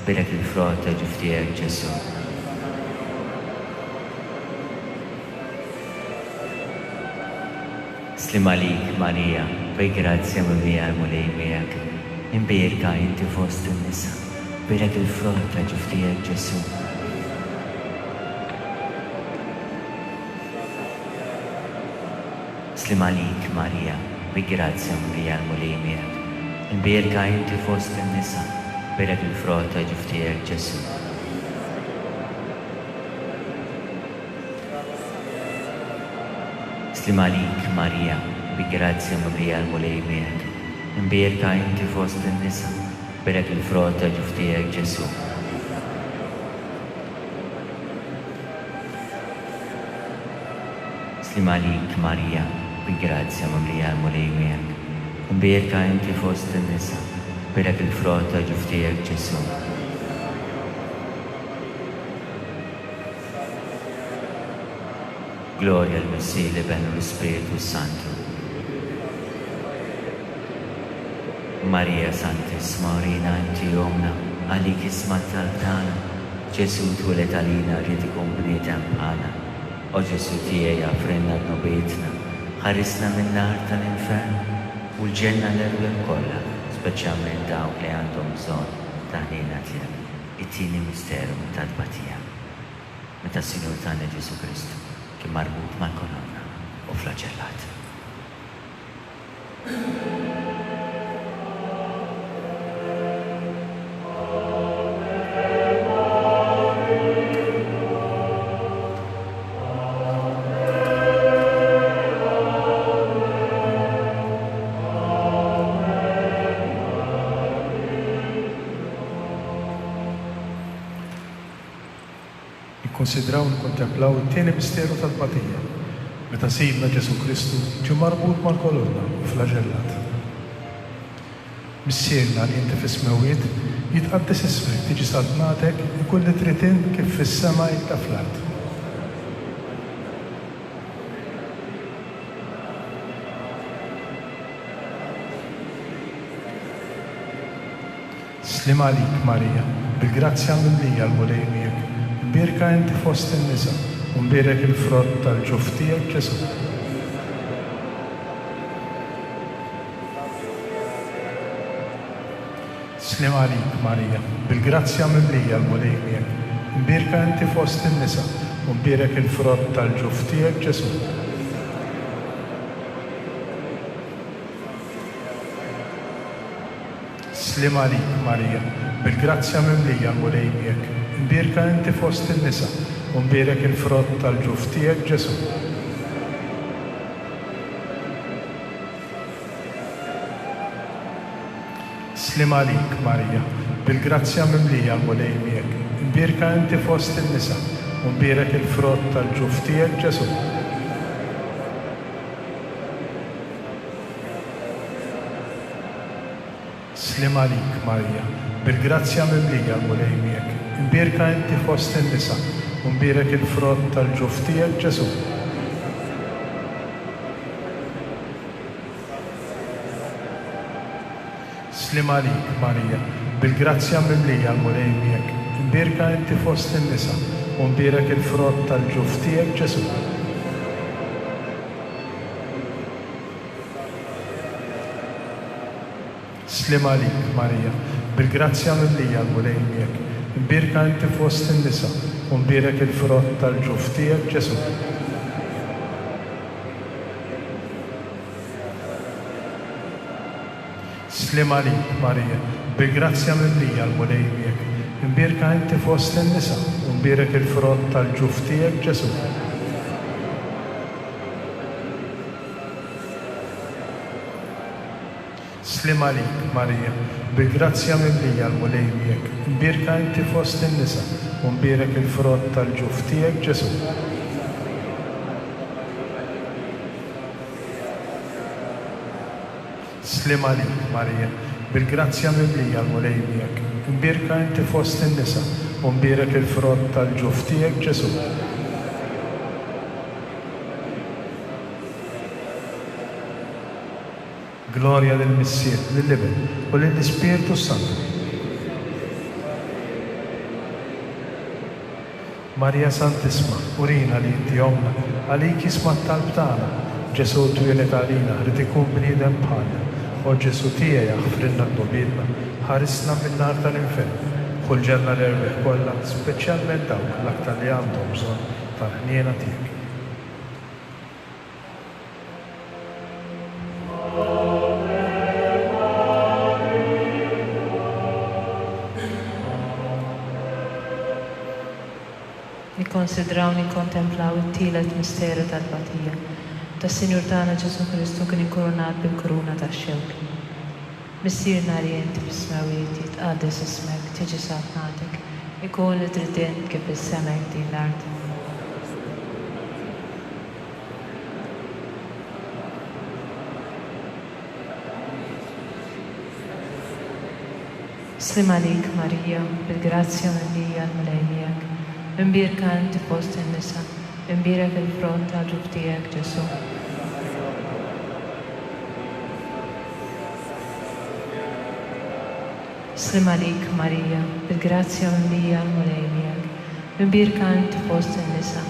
imbierek il-frott ta' ġuftijek Ġesu. Slim għalik Marija, bi grazzja mimlija l-mulejmiek, imbierka inti fost in-nisa, imbierek il-frott ta' ġuftijek Ġesu. Slim għalik Marija, bi grazzja mimlija l-mulejmiek, imbierka inti fost in-nisa, imbierek il-frott ta' ġuftijek Ġesu. Slim għalik Marija, bi grazzja mimlija l-mulejmiek, imbierka inti fost in-nisa, imbierek il-frott ta' ġuftijek Ġesu. Slim għalik Marija, bi grazzja mimlija l-mulejmiek, imbierka inti fost in-nisa, imbierek il-frott ta' ġuftijek Ġesu. Glorja l-Messi li benu l-Ispiritu Santu. Marija Santissima, urina inti jomna, għalik isma tal-tana, Ġesu twilet għalina rrid ikun bniedem bħalna. O Ġesu tiegħi jaffrinna d-nubietna, ħarisna min-nar tal-infern, u l-ġenna l-erbem kollha, speċjalment dawk li għandhom bżonn taħnina tiegħek, it-tieni misteru tad-batija. Meta s-Sinjur tagħna Ġesu Kristu kien marbut mal-kolonna u flaġellat. Konsidraw nkontemplaw it-tieni misteru tal-batija, meta Sidna Ġesu Kristu ġie marbut mal-kolonna u flaġellat. Missierna li inti fis-smewiet jitqaddes ismek tiġi saltnatek ikun li tritin kif fis-sema jibqa' fl-ard. Slim għalik, Marija, bil-grazzja mimlija l-mulej miegħek. Birka inti fost in-nisa, u mbirek il-frott tal-ġuf tiegħek Ġesu. Slim għalik, Marija, bil-grazzja mimlija l-mulej miegħek. Birka inti fost in-nisa, u mbirek il-frott tal-ġuf tiegħek Ġesu. Slim għalik, Marija, bil-grazzja mimlija l-mulej miegħek. Mbirka inti fost in-nisa, u mbirek il-frott tal-ġuf tiegħek Ġesu. Slim għalik, Marija, bil-grazzja mimlija l-mulej miegħek. Mbirka inti fost in-nisa, u mbirek il-frott tal-ġuf tiegħek Ġesu. Slim għalik, Marija, bil-grazzja mimlija l-mulej miegħek. Mbirka inti fost in-nisa, u mbirek il-frott tal-ġuf tiegħek Ġesu. Slim għalik, Marija, bil-grazzja mimlija l-mulej miegħek. Mbirka inti fost in-nisa, u mbirek il-frott tal-ġuf tiegħek Ġesu. Slim għalik, Marija, bil-grazzja mimlija l-mulej miegħek. Mbirka inti fost in-nisa, u mbirek il-frott tal-ġuf tiegħek Ġesu. Slim għalik, Marija, bil-grazzja mimlija l-mulej miegħek. Mbirka inti fost in-nisa, u mbirek il-frott tal-ġuf tiegħek Ġesu. Slim għalik, Marija, bil-grazzja mimlija l-mulej miegħek. Mbirka inti fost in-nisa, u mbirek il-frott tal-ġuf tiegħek Ġesu. Slim għalik, Marija, bil-grazzja mimlija l-mulej miegħek. Mbirka inti fost in-nisa, u mbirek il-frott tal-ġuf tiegħek Ġesu. Gloria lill-Missier, lill-Ibn u lill-Ispiritu Santu. Marija Santisma, urina li inti omna, għalik jisma' t-talb tagħna. Ġesu twieled għalina, rid ikun bniedem bħalna. O Ġesu tiegħi ħfrinna d-dobiedna, ħarisna min-nar tal-infern. Kull ġenna l-erbieħ kollha, speċjalment dawk l-aktar li għandhom bżonn tal-ħniena tiegħek. Nikkonsidraw nikkontemplaw it-tielet misteru tal-batija. Tas-Sinjur tagħna Ġesu Kristu kien inkurunat bil-kuruna tax-xewk. Missierna li inti fis-smawiet jitqaddes ismek tiġi saltnatek, ikun li tridin kif is-semek din l-art. Slim għalik, Marija, bil-grazzja mimlija l-mulej miegħek. Mbirka inti fost in-nisa, mbirek il-frott tal-ġuf tiegħek Ġesu. Slim għalik, Marija, bil-grazzja mimlija l-mulej miegħek. Mbirka inti fost in-nisa,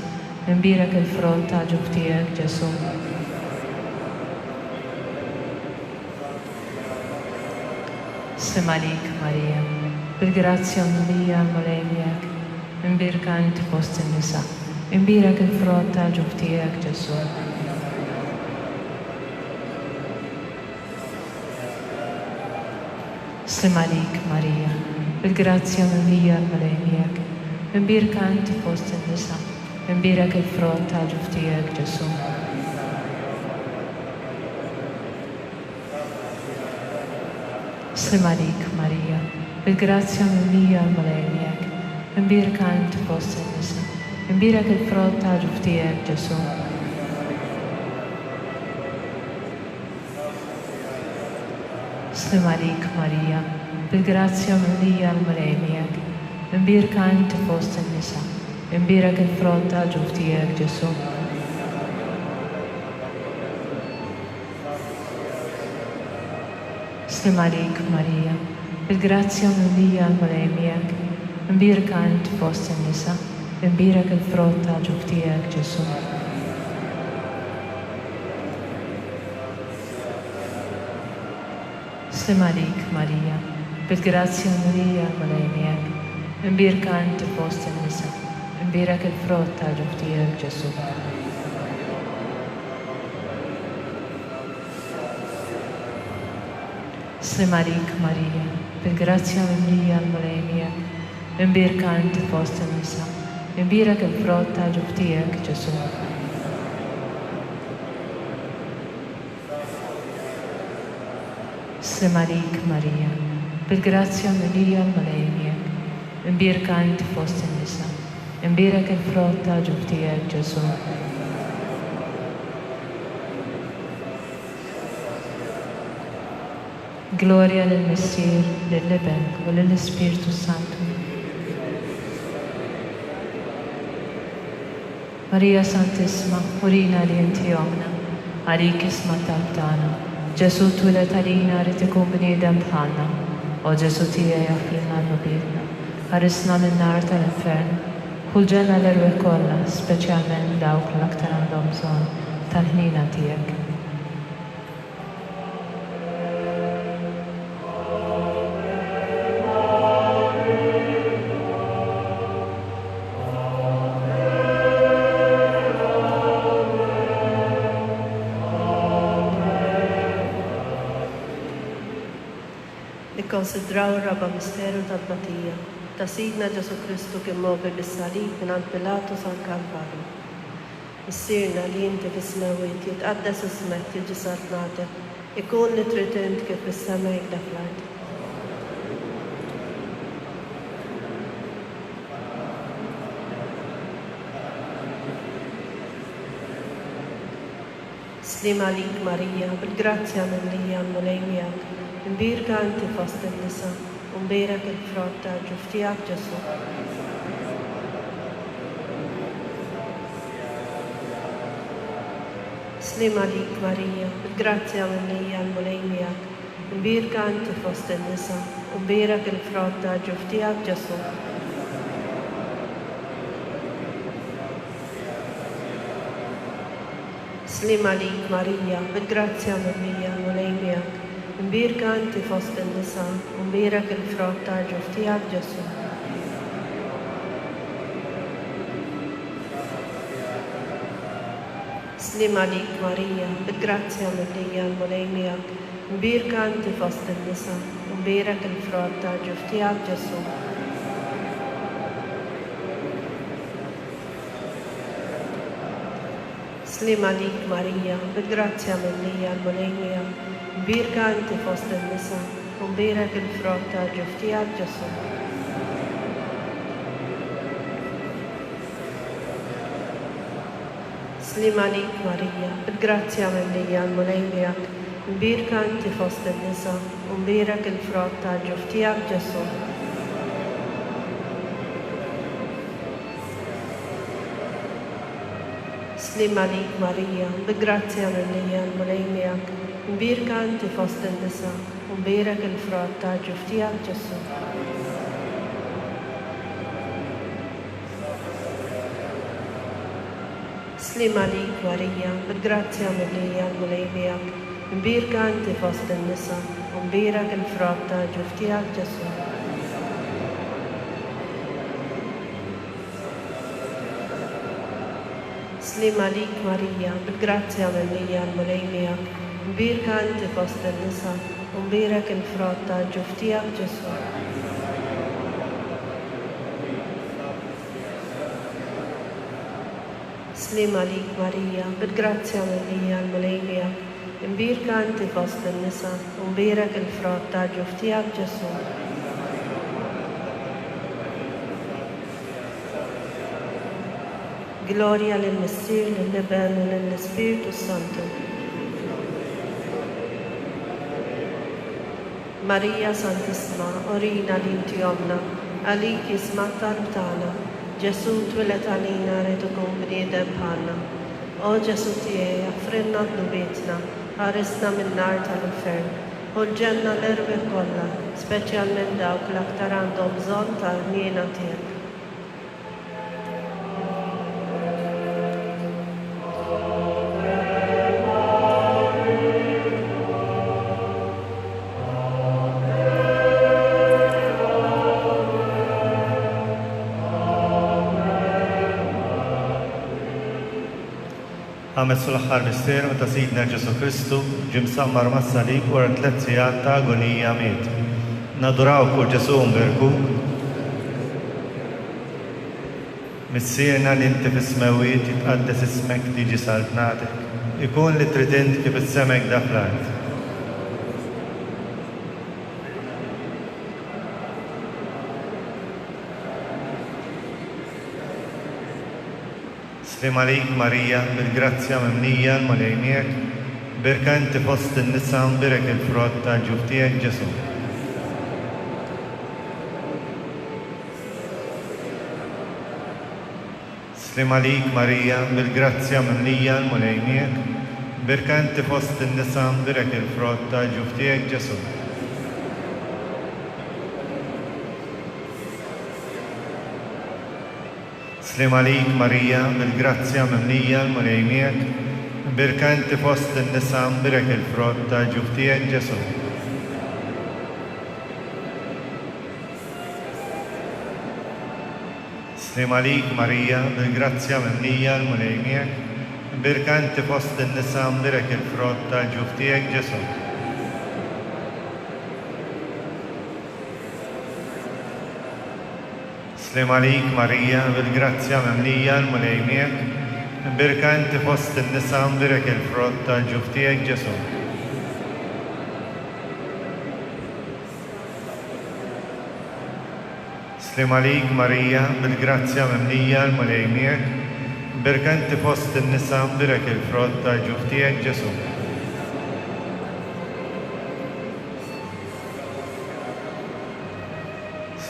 mbirek il-frott tal-ġuf tiegħek Ġesu. Slim għalik, Marija, bil-grazzja mlija l-molejnijak, imbirka inti fost in-nisa, imbirek il-frott tal-ġuf tiegħek Ġesu. Slim għalik Marija, bil-grazzja mlija l-molejnijak, imbirka inti fost in-nisa, imbirek il-frott tal-ġuf tiegħek Ġesu. Slim għalik Marija, bil-grazzja mlija l-molejnijak, imbirka inti fost in-nisa, imbirek il-frott tal-ġuf tiegħek Ġesu. Slim għalik Marija, bil-grazzja mlija l-molejnijak, imbirka inti fost in-nisa, imbirek il-frott tal-ġuf tiegħek Ġesu. Slim għalik Marija, bil-grazzja mlija l-molejnijak, imbirka inti fost in-nisa, imbirek il-frott tal-ġuf tiegħek Ġesu. Slim għalik Marija, bil-grazzja mlija l-molejnijak, imbirka inti fost in-nisa, imbirek il-frott tal-ġuf tiegħek Ġesu. Slim għalik Marija, bil-grazzja mlija l-molejnijak, imbirka inti fost in-nisa, imbirek il-frott tal-ġuf tiegħek Ġesu. Slim għalik Marija, bil-grazzja mlija l-molejnijak, imbirka inti fost in-nisa, imbirek il-frott tal-ġuf tiegħek Ġesu. Gloria lill-Missier, lill-Iben u lill-Ispiritu Santu. Marija Santissima, urina li inti omna, għalik isma tal-tana. Ġesu twilet għalina rrid ikun bniedem bħalna, u Ġesu tiegħi jaffrilna l-nubietna, ħarisna min-nar tal-infern, kull ġenna l-erwieħ kollha, speċjalment dawk l-aktar għandhom bżonn tal-ħnina tiegħek. Nikkonsidraw ir-raba' misteru tal-batija ta' Sidna Ġesu Kristu kien movi bis-salib mingħand Pilatus għall-Kalvarju. Issirna li inti fis-smawiet jitqaddes ismek jiġi sarnatek, ikun li trid int kif fis-sema hekk fl-ard. Slim għalik Marija, bil-grazzja mlija l-molejnijak, imbirka inti fost in-nisa, u mbirek il-frott tal-ġuf tiegħek Ġesu. Slim għalik Marija, bil-grazzja mlija l-molejnijak, imbirka inti fost in-nisa, u mbirek il-frott tal-ġuf tiegħek Ġesu. Slim għalik Marija, bil-grazzja mlija l-molejnijak, imbirka inti fost in-nisa, u mbirek il-frott tal-ġuf tiegħek Ġesu. Slim għalik Marija, bil-grazzja mlija l-molejnijak, imbirka inti fost in-nisa, u mbirek il-frott tal-ġuf tiegħek Ġesu. Slim għalik Marija, bil-grazzja mlija l-molejnijak, imbirka inti fost in-nisa, u mbirek il-frott tal-ġuf tiegħek Ġesu. Slim għalik Marija, bil-grazzja mlija l-molejnijak, imbirka inti fost in-nisa, u mbirek il-frott tal-ġuf tiegħek Ġesu. Slim għalik Marija, bil-grazzja mlija l-molejnijak, imbirka inti fost in-nisa, u mbirek il-frott tal-ġuf tiegħek Ġesu. Slim għalik Marija, bil-grazzja mlija l-molejnijak, imbirka inti fost in-nisa, u mbirek il-frott tal-ġuf tiegħek Ġesu. Slim għalik Marija, bil-grazzja mimlija l-mulej miegħek, mbirka inti fost in-nisa, u mbirek il-frott tal-ġuf tiegħek Ġesu. Slim għalik Marija, bil-grazzja mimlija l-mulej miegħek, mbirka inti fost in-nisa, u mbirek il-frott tal-ġuf tiegħek Ġesu. Gloria lill-Missier, lill-Iben u lill-Ispiritu Santu. Marija Santissima, orina li inti omna, għalik jisma talb tagħna. Ġesu twilet għalina rridu kun bniedem bħalna. O Ġesu tiegħi, affrinna dnubietna, ħarisna min-nar tal-infern. U l-ġenna l-erbieħ kollha, speċjalment dawk l-aktar għandhom bżonn tal-għniena tiegħek. Għamet sul-axħar misteru ta' Sidna Ġesu Kristu ġim sammar mas-salib wara 3 sigħat ta' agonija miet. Naduraw kull Ġesu mbirku. Missierna li inti fis-smawiet jitqaddes ismek tiġi saltnatek. Ikun li trid int kif is-semek dak l-art. Slim għalik Marija, bil-grazzja mimlija l-mulej miegħek, birka inti fost in-nisa mbirek il-frott tal-ġuf tiegħek Ġesu. Slim għalik Marija, bil-grazzja mimlija l-mulej miegħek, birka inti fost in-nisa mbirek il-frott tal-ġuf tiegħek Ġesu. Slim għalik Marija, bil-grazzja mimlija l-mulej miegħek, birka inti fost in-nisa mbirek il-frott tal-ġuf tiegħek Ġesu. Slim għalik Marija, bil-grazzja mimlija l-mulej miegħek, birka inti fost in-nisa mbirek il-frott tal-ġuf tiegħek Ġesu. Slim għalik Marija, bil-grazzja mimlija l-mulej miegħek, birka inti fost in-nisa mbirek il-frott tal-ġuf tiegħek Ġesu. Slim għalik Marija, bil-grazzja mimlija l-mulej miegħek, birka inti fost in-nisa mbirek il-frott tal-ġuf tiegħek Ġesu.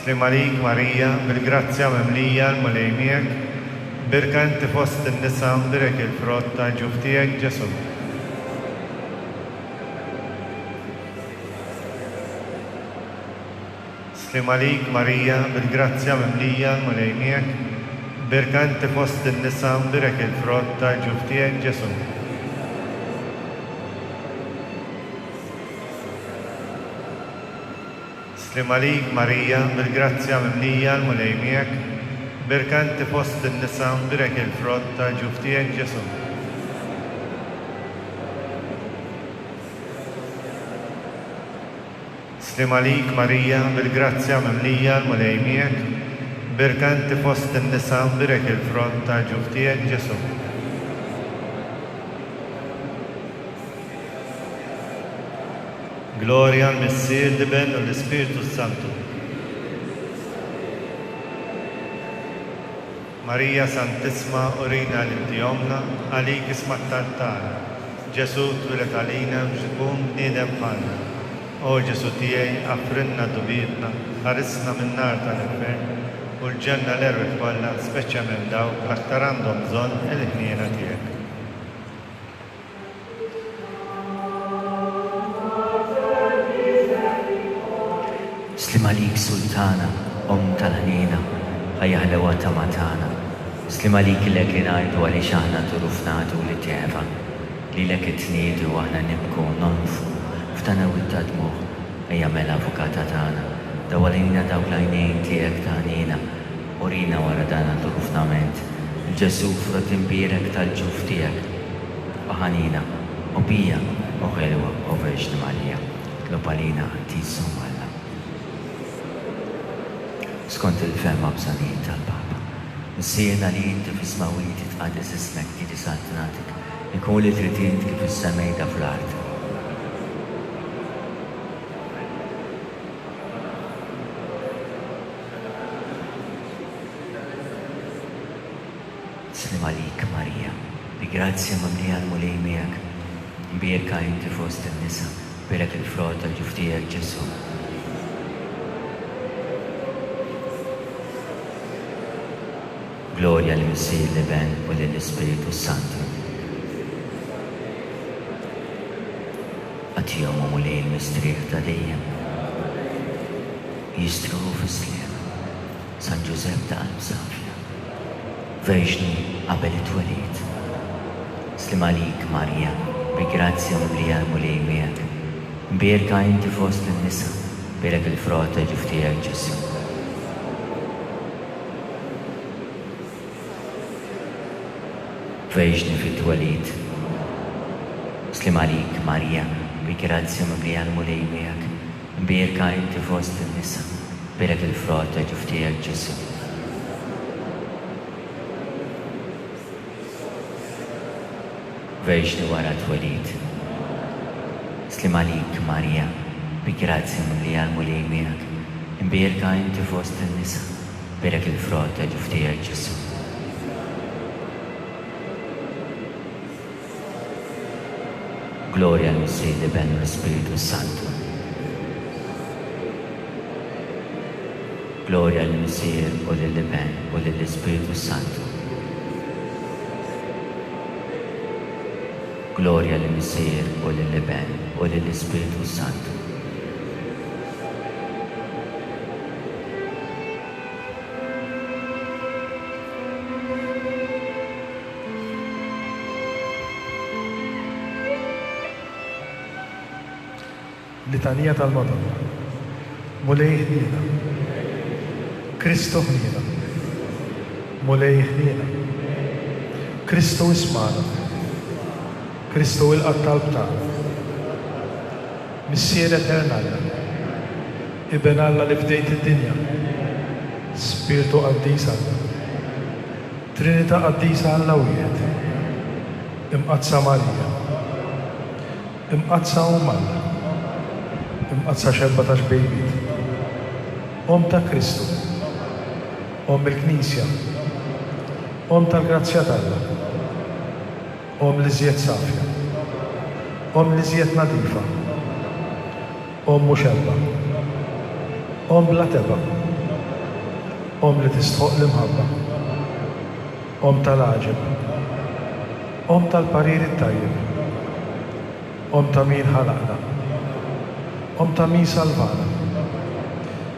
Slim għalik Marija, bil-grazzja mimlija l-mulej miegħek, birka inti fost in-nisa mbirek il-frott tal-ġuf tiegħek Ġesu. Slim għalik Marija, bil-grazzja mimlija l-mulej miegħek, birka inti fost in-nisa mbirek il-frott tal-ġuf tiegħek Ġesu. Slim għalik Marija, bil-grazzja mimlija l-mulej miegħek, birka inti fost in-nisa mbirek il-frott tal-ġuf tiegħek Ġesu. Slim għalik Marija, bil-grazzja mimlija l-mulej miegħek, birka inti fost in-nisa mbirek il-frott tal-ġuf tiegħek Ġesu. Gloria al-Missier, l-Iben u l-Ispiritu Santu. Marija Santissima, orina li inti omna, għalik isma t-tantana. Ġesu twilet għalina mġibun bniedem bħalna. O Ġesu tiegħi, affrinna dubietna, ħarisna min-nar tal-infern, u l-ġenna l-erbieħ kollha, speċjalment dawk l-aktar għandhom bżonn il-ħniena tiegħek. Slim għalik Sultana, tal-ħnina, ħajjaħlewa ta' matana. Slim għalik l-ek inajdu għali xaħna turufnatu li tjeva, li l-ek it-tnidu għahna nibku nonfu, ftana u t-tadmuħ, ejjamel avukata tana, dawalina dawk lajnejn tijek tanina, urina wara dana turufnament, Ġesu frott imbierek tal-ġuf tiegħek, u ħanina, u bija, u ħelwa, u Verġni Marija, l-opalina tissu Alla. Skont il-ferma bżanin tal-Papa, Missierna li inti fismawi titqaddes ismek tiġi santnatik, ikun li tritint kif is-semejda fl-art. Slim għalik Marija, bi grazzja mamlija l-mulej miegħek, mbierka inti fost in-nisa, bilek il-frott tal-ġuf tiegħek Ġesu. Gloria l-Missir li ben u l-Ispiritu Santu. Għatijom u mulej l-mistriħ ta' dejjem. Jistruħu fis-sliem, San Giuseppe ta' Almsafja. Verġni qabel it-twelid. Slim għalik Marija, bi grazzja mamlija l-mulej miegħek. Mbierka inti fost in-nisa, bilek il-frott tal-ġuf tiegħek Ġesu. Verġni fit-twelid. Slim għalik Marija, bi grazzja mamlija l-mulej miegħek. Mbierka inti fost in-nisa, bilek il-frott tal-ġuf tiegħek Ġesu. Verġni wara t-twelid. Slim għalik Marija, bi grazzja mamlija l-mulej miegħek. Mbierka inti fost in-nisa, bilek il-frott tal-ġuf tiegħek Ġesu. Gloria al-Missir li ben u l-Ispiritu Santu. Gloria al-Missir u l-Ben u l-Ispiritu Santu. Gloria al-Missir u l-Ben u l-Ispiritu Santu. Litanija tal-Madonna. Mulej ħnina. Kristu ħnina. Mulej ħnina. Kristu ismana. Kristu il-qattal btana. Missier eternalla. Iben Alla li bdejt id-dinja. Spiritu qaddis Alla. Trinita qaddisa Alla wieħed. Imqazza Marija. Imqazza Alla. Imqazza xebba ta' xbejbiet. Ta' Kristu. Il-Knisja. Tal-Grazzja Alla. Li żjed safja. Li żjed nadifa. Muxebba. Bla teba. Li tistħoq l-imħabba. Tal-għaġib. Tal-parir it-tajjeb. Ta' min ħalaqna. Ta' min salvana.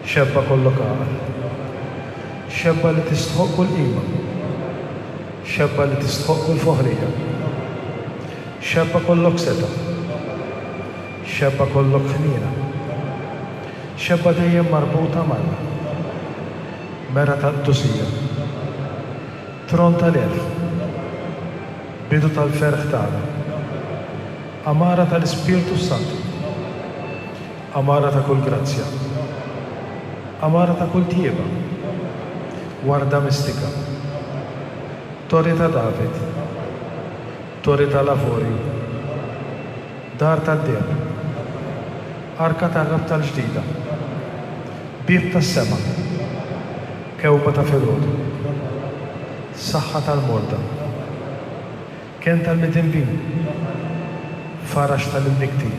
Xebba kollok għal. Xebba li tistħoq kull qima. Xebba li tistħoq kull foħrija. Xebba kollok seta. Xebba kollok ħnina. Xebba dejjem marbuta Malla. Mera tad-dusija. Tron tal-erf. Bidu tal-ferħ tagħna. Amara tal-Ispiritu Santu. Amara ta' kull grazzja. Amara ta' kull tieba. Warda mistika. Torri ta' David. Torri ta' lavori. Dar ta' d-deb. Arka ta' rab tal-ġdida. Bib ta' sema. Kewba ta' filgħodu. Saħħa tal-morda. Ken tal-midinbin. Farax tal-imniktin.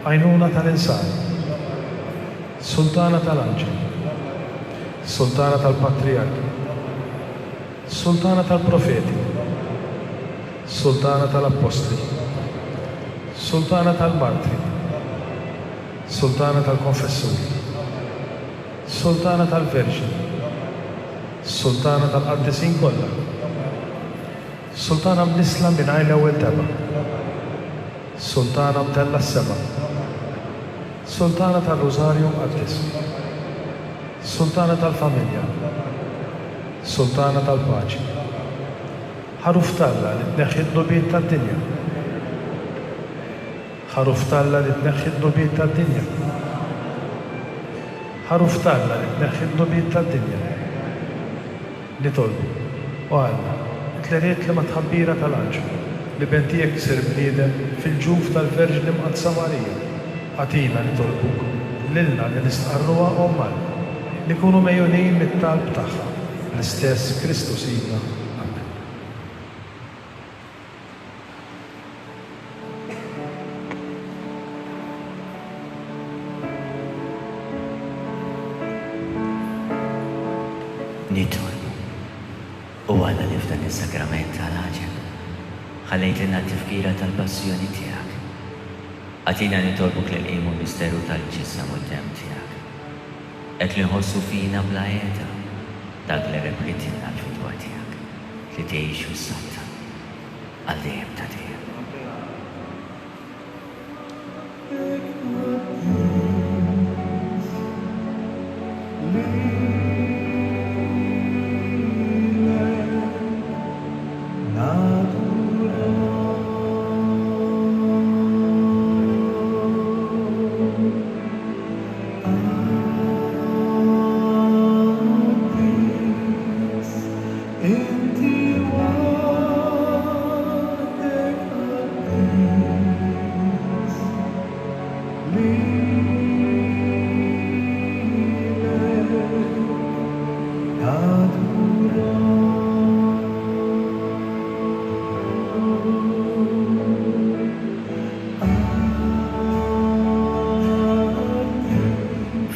Għajnuna tal-insan, sultana tal-anġel, sultana tal-patriarki, sultana tal-profeti, sultana tal-apostli, sultana tal-martri, sultana tal-konfessuri, sultana tal-verġin, sultana tal-qaddisin kollha, sultana bl-Islam minn għajla u teba, sultana mtella s-seba, sultana tal-Rosarju Mqaddis, sultana tal-familja, Sultana tal-paċi. Ħaruf talla li tneħħi d-dobiet tad-dinja. Ħaruf talla li tneħħi d-dobiet tad-dinja. Ħaruf talla li tneħħi d-dobiet tad-dinja. Nitolbu, u għalla, it-leriet li ma tħabbira tal-anġu, li bentijek sir bniedem fil-ġuf tal-Verġni Mqadsa Marija. Għatina nitolbuk, lilna li nistqarruha ommal, li kunu mejjunin mit-talb tagħha, l-istess Kristus Sidna. Amen. Nitolbu, u għalla li f'dan il-sakrament tal-ħaġa, ħallejtina tifkira tal-passjoni tijak. Għatina nitolbuk l-qimu misteru tal-ġisem u d-dem tijak. Et li nħossu fina blajeta, dak li rebħitina l-fidwa tijak, li teħiċu s-satta, għal-dijem ta' tijak.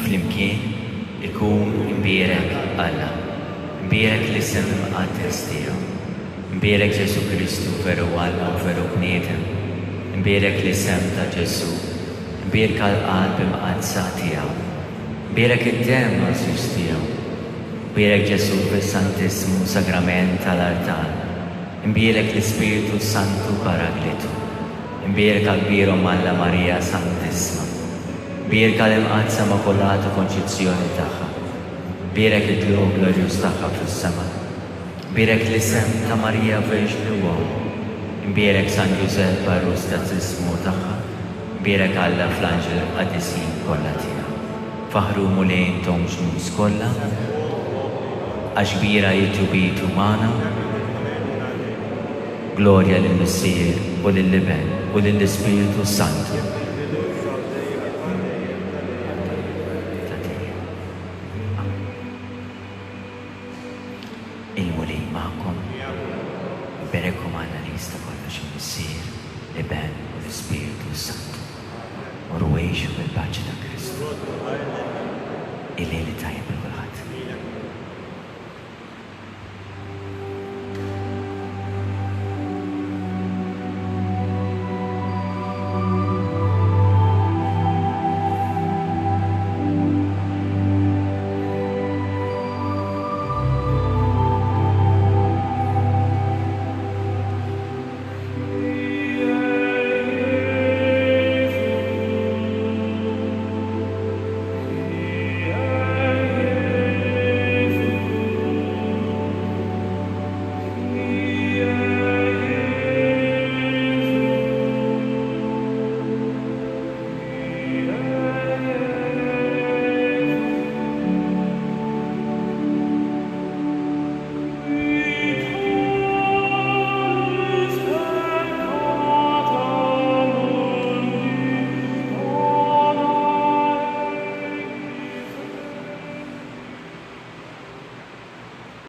Flimkien ikun imbierek Alla, imbierek l-isem mqaddes tiegħu, imbierek Ġesu Kristu veru Alla u veru bniedem, imbierek l-isem ta' Ġesu, imbierek għal-qalb imqadsa tiegħu, imbierek id-dem għażiż tiegħu, imbierek Ġesu fis-Santismu Sagrament tal-Altar, imbierek l-Ispiritu Santu Paraglitu, imbierek għal-Birom Alla Marija Santissima, Birka l-imqadsa makulata konċizzjoni tagħha. Birek il-glorius tagħha fis-sema. Birek l-isem ta' Marija Verġni Uomo. Birek San Giuseppe Battista tagħha. Birek Alla fl-anġel qadisin kollha tiegħu. Faħru mulejn tom xnus kollha. Għax bira jittubitu magħna. Glorja lill-Missier u lill-Liben u lill-Ispiritu Santu. Il-mulej ma'kom, berekom għanna li jistakolla xil-Missier, Liben u l-Ispiritu Santu. Urwejxu bil-paċi ta' Kristu. Il-lejli tajjeb il-kulħadd.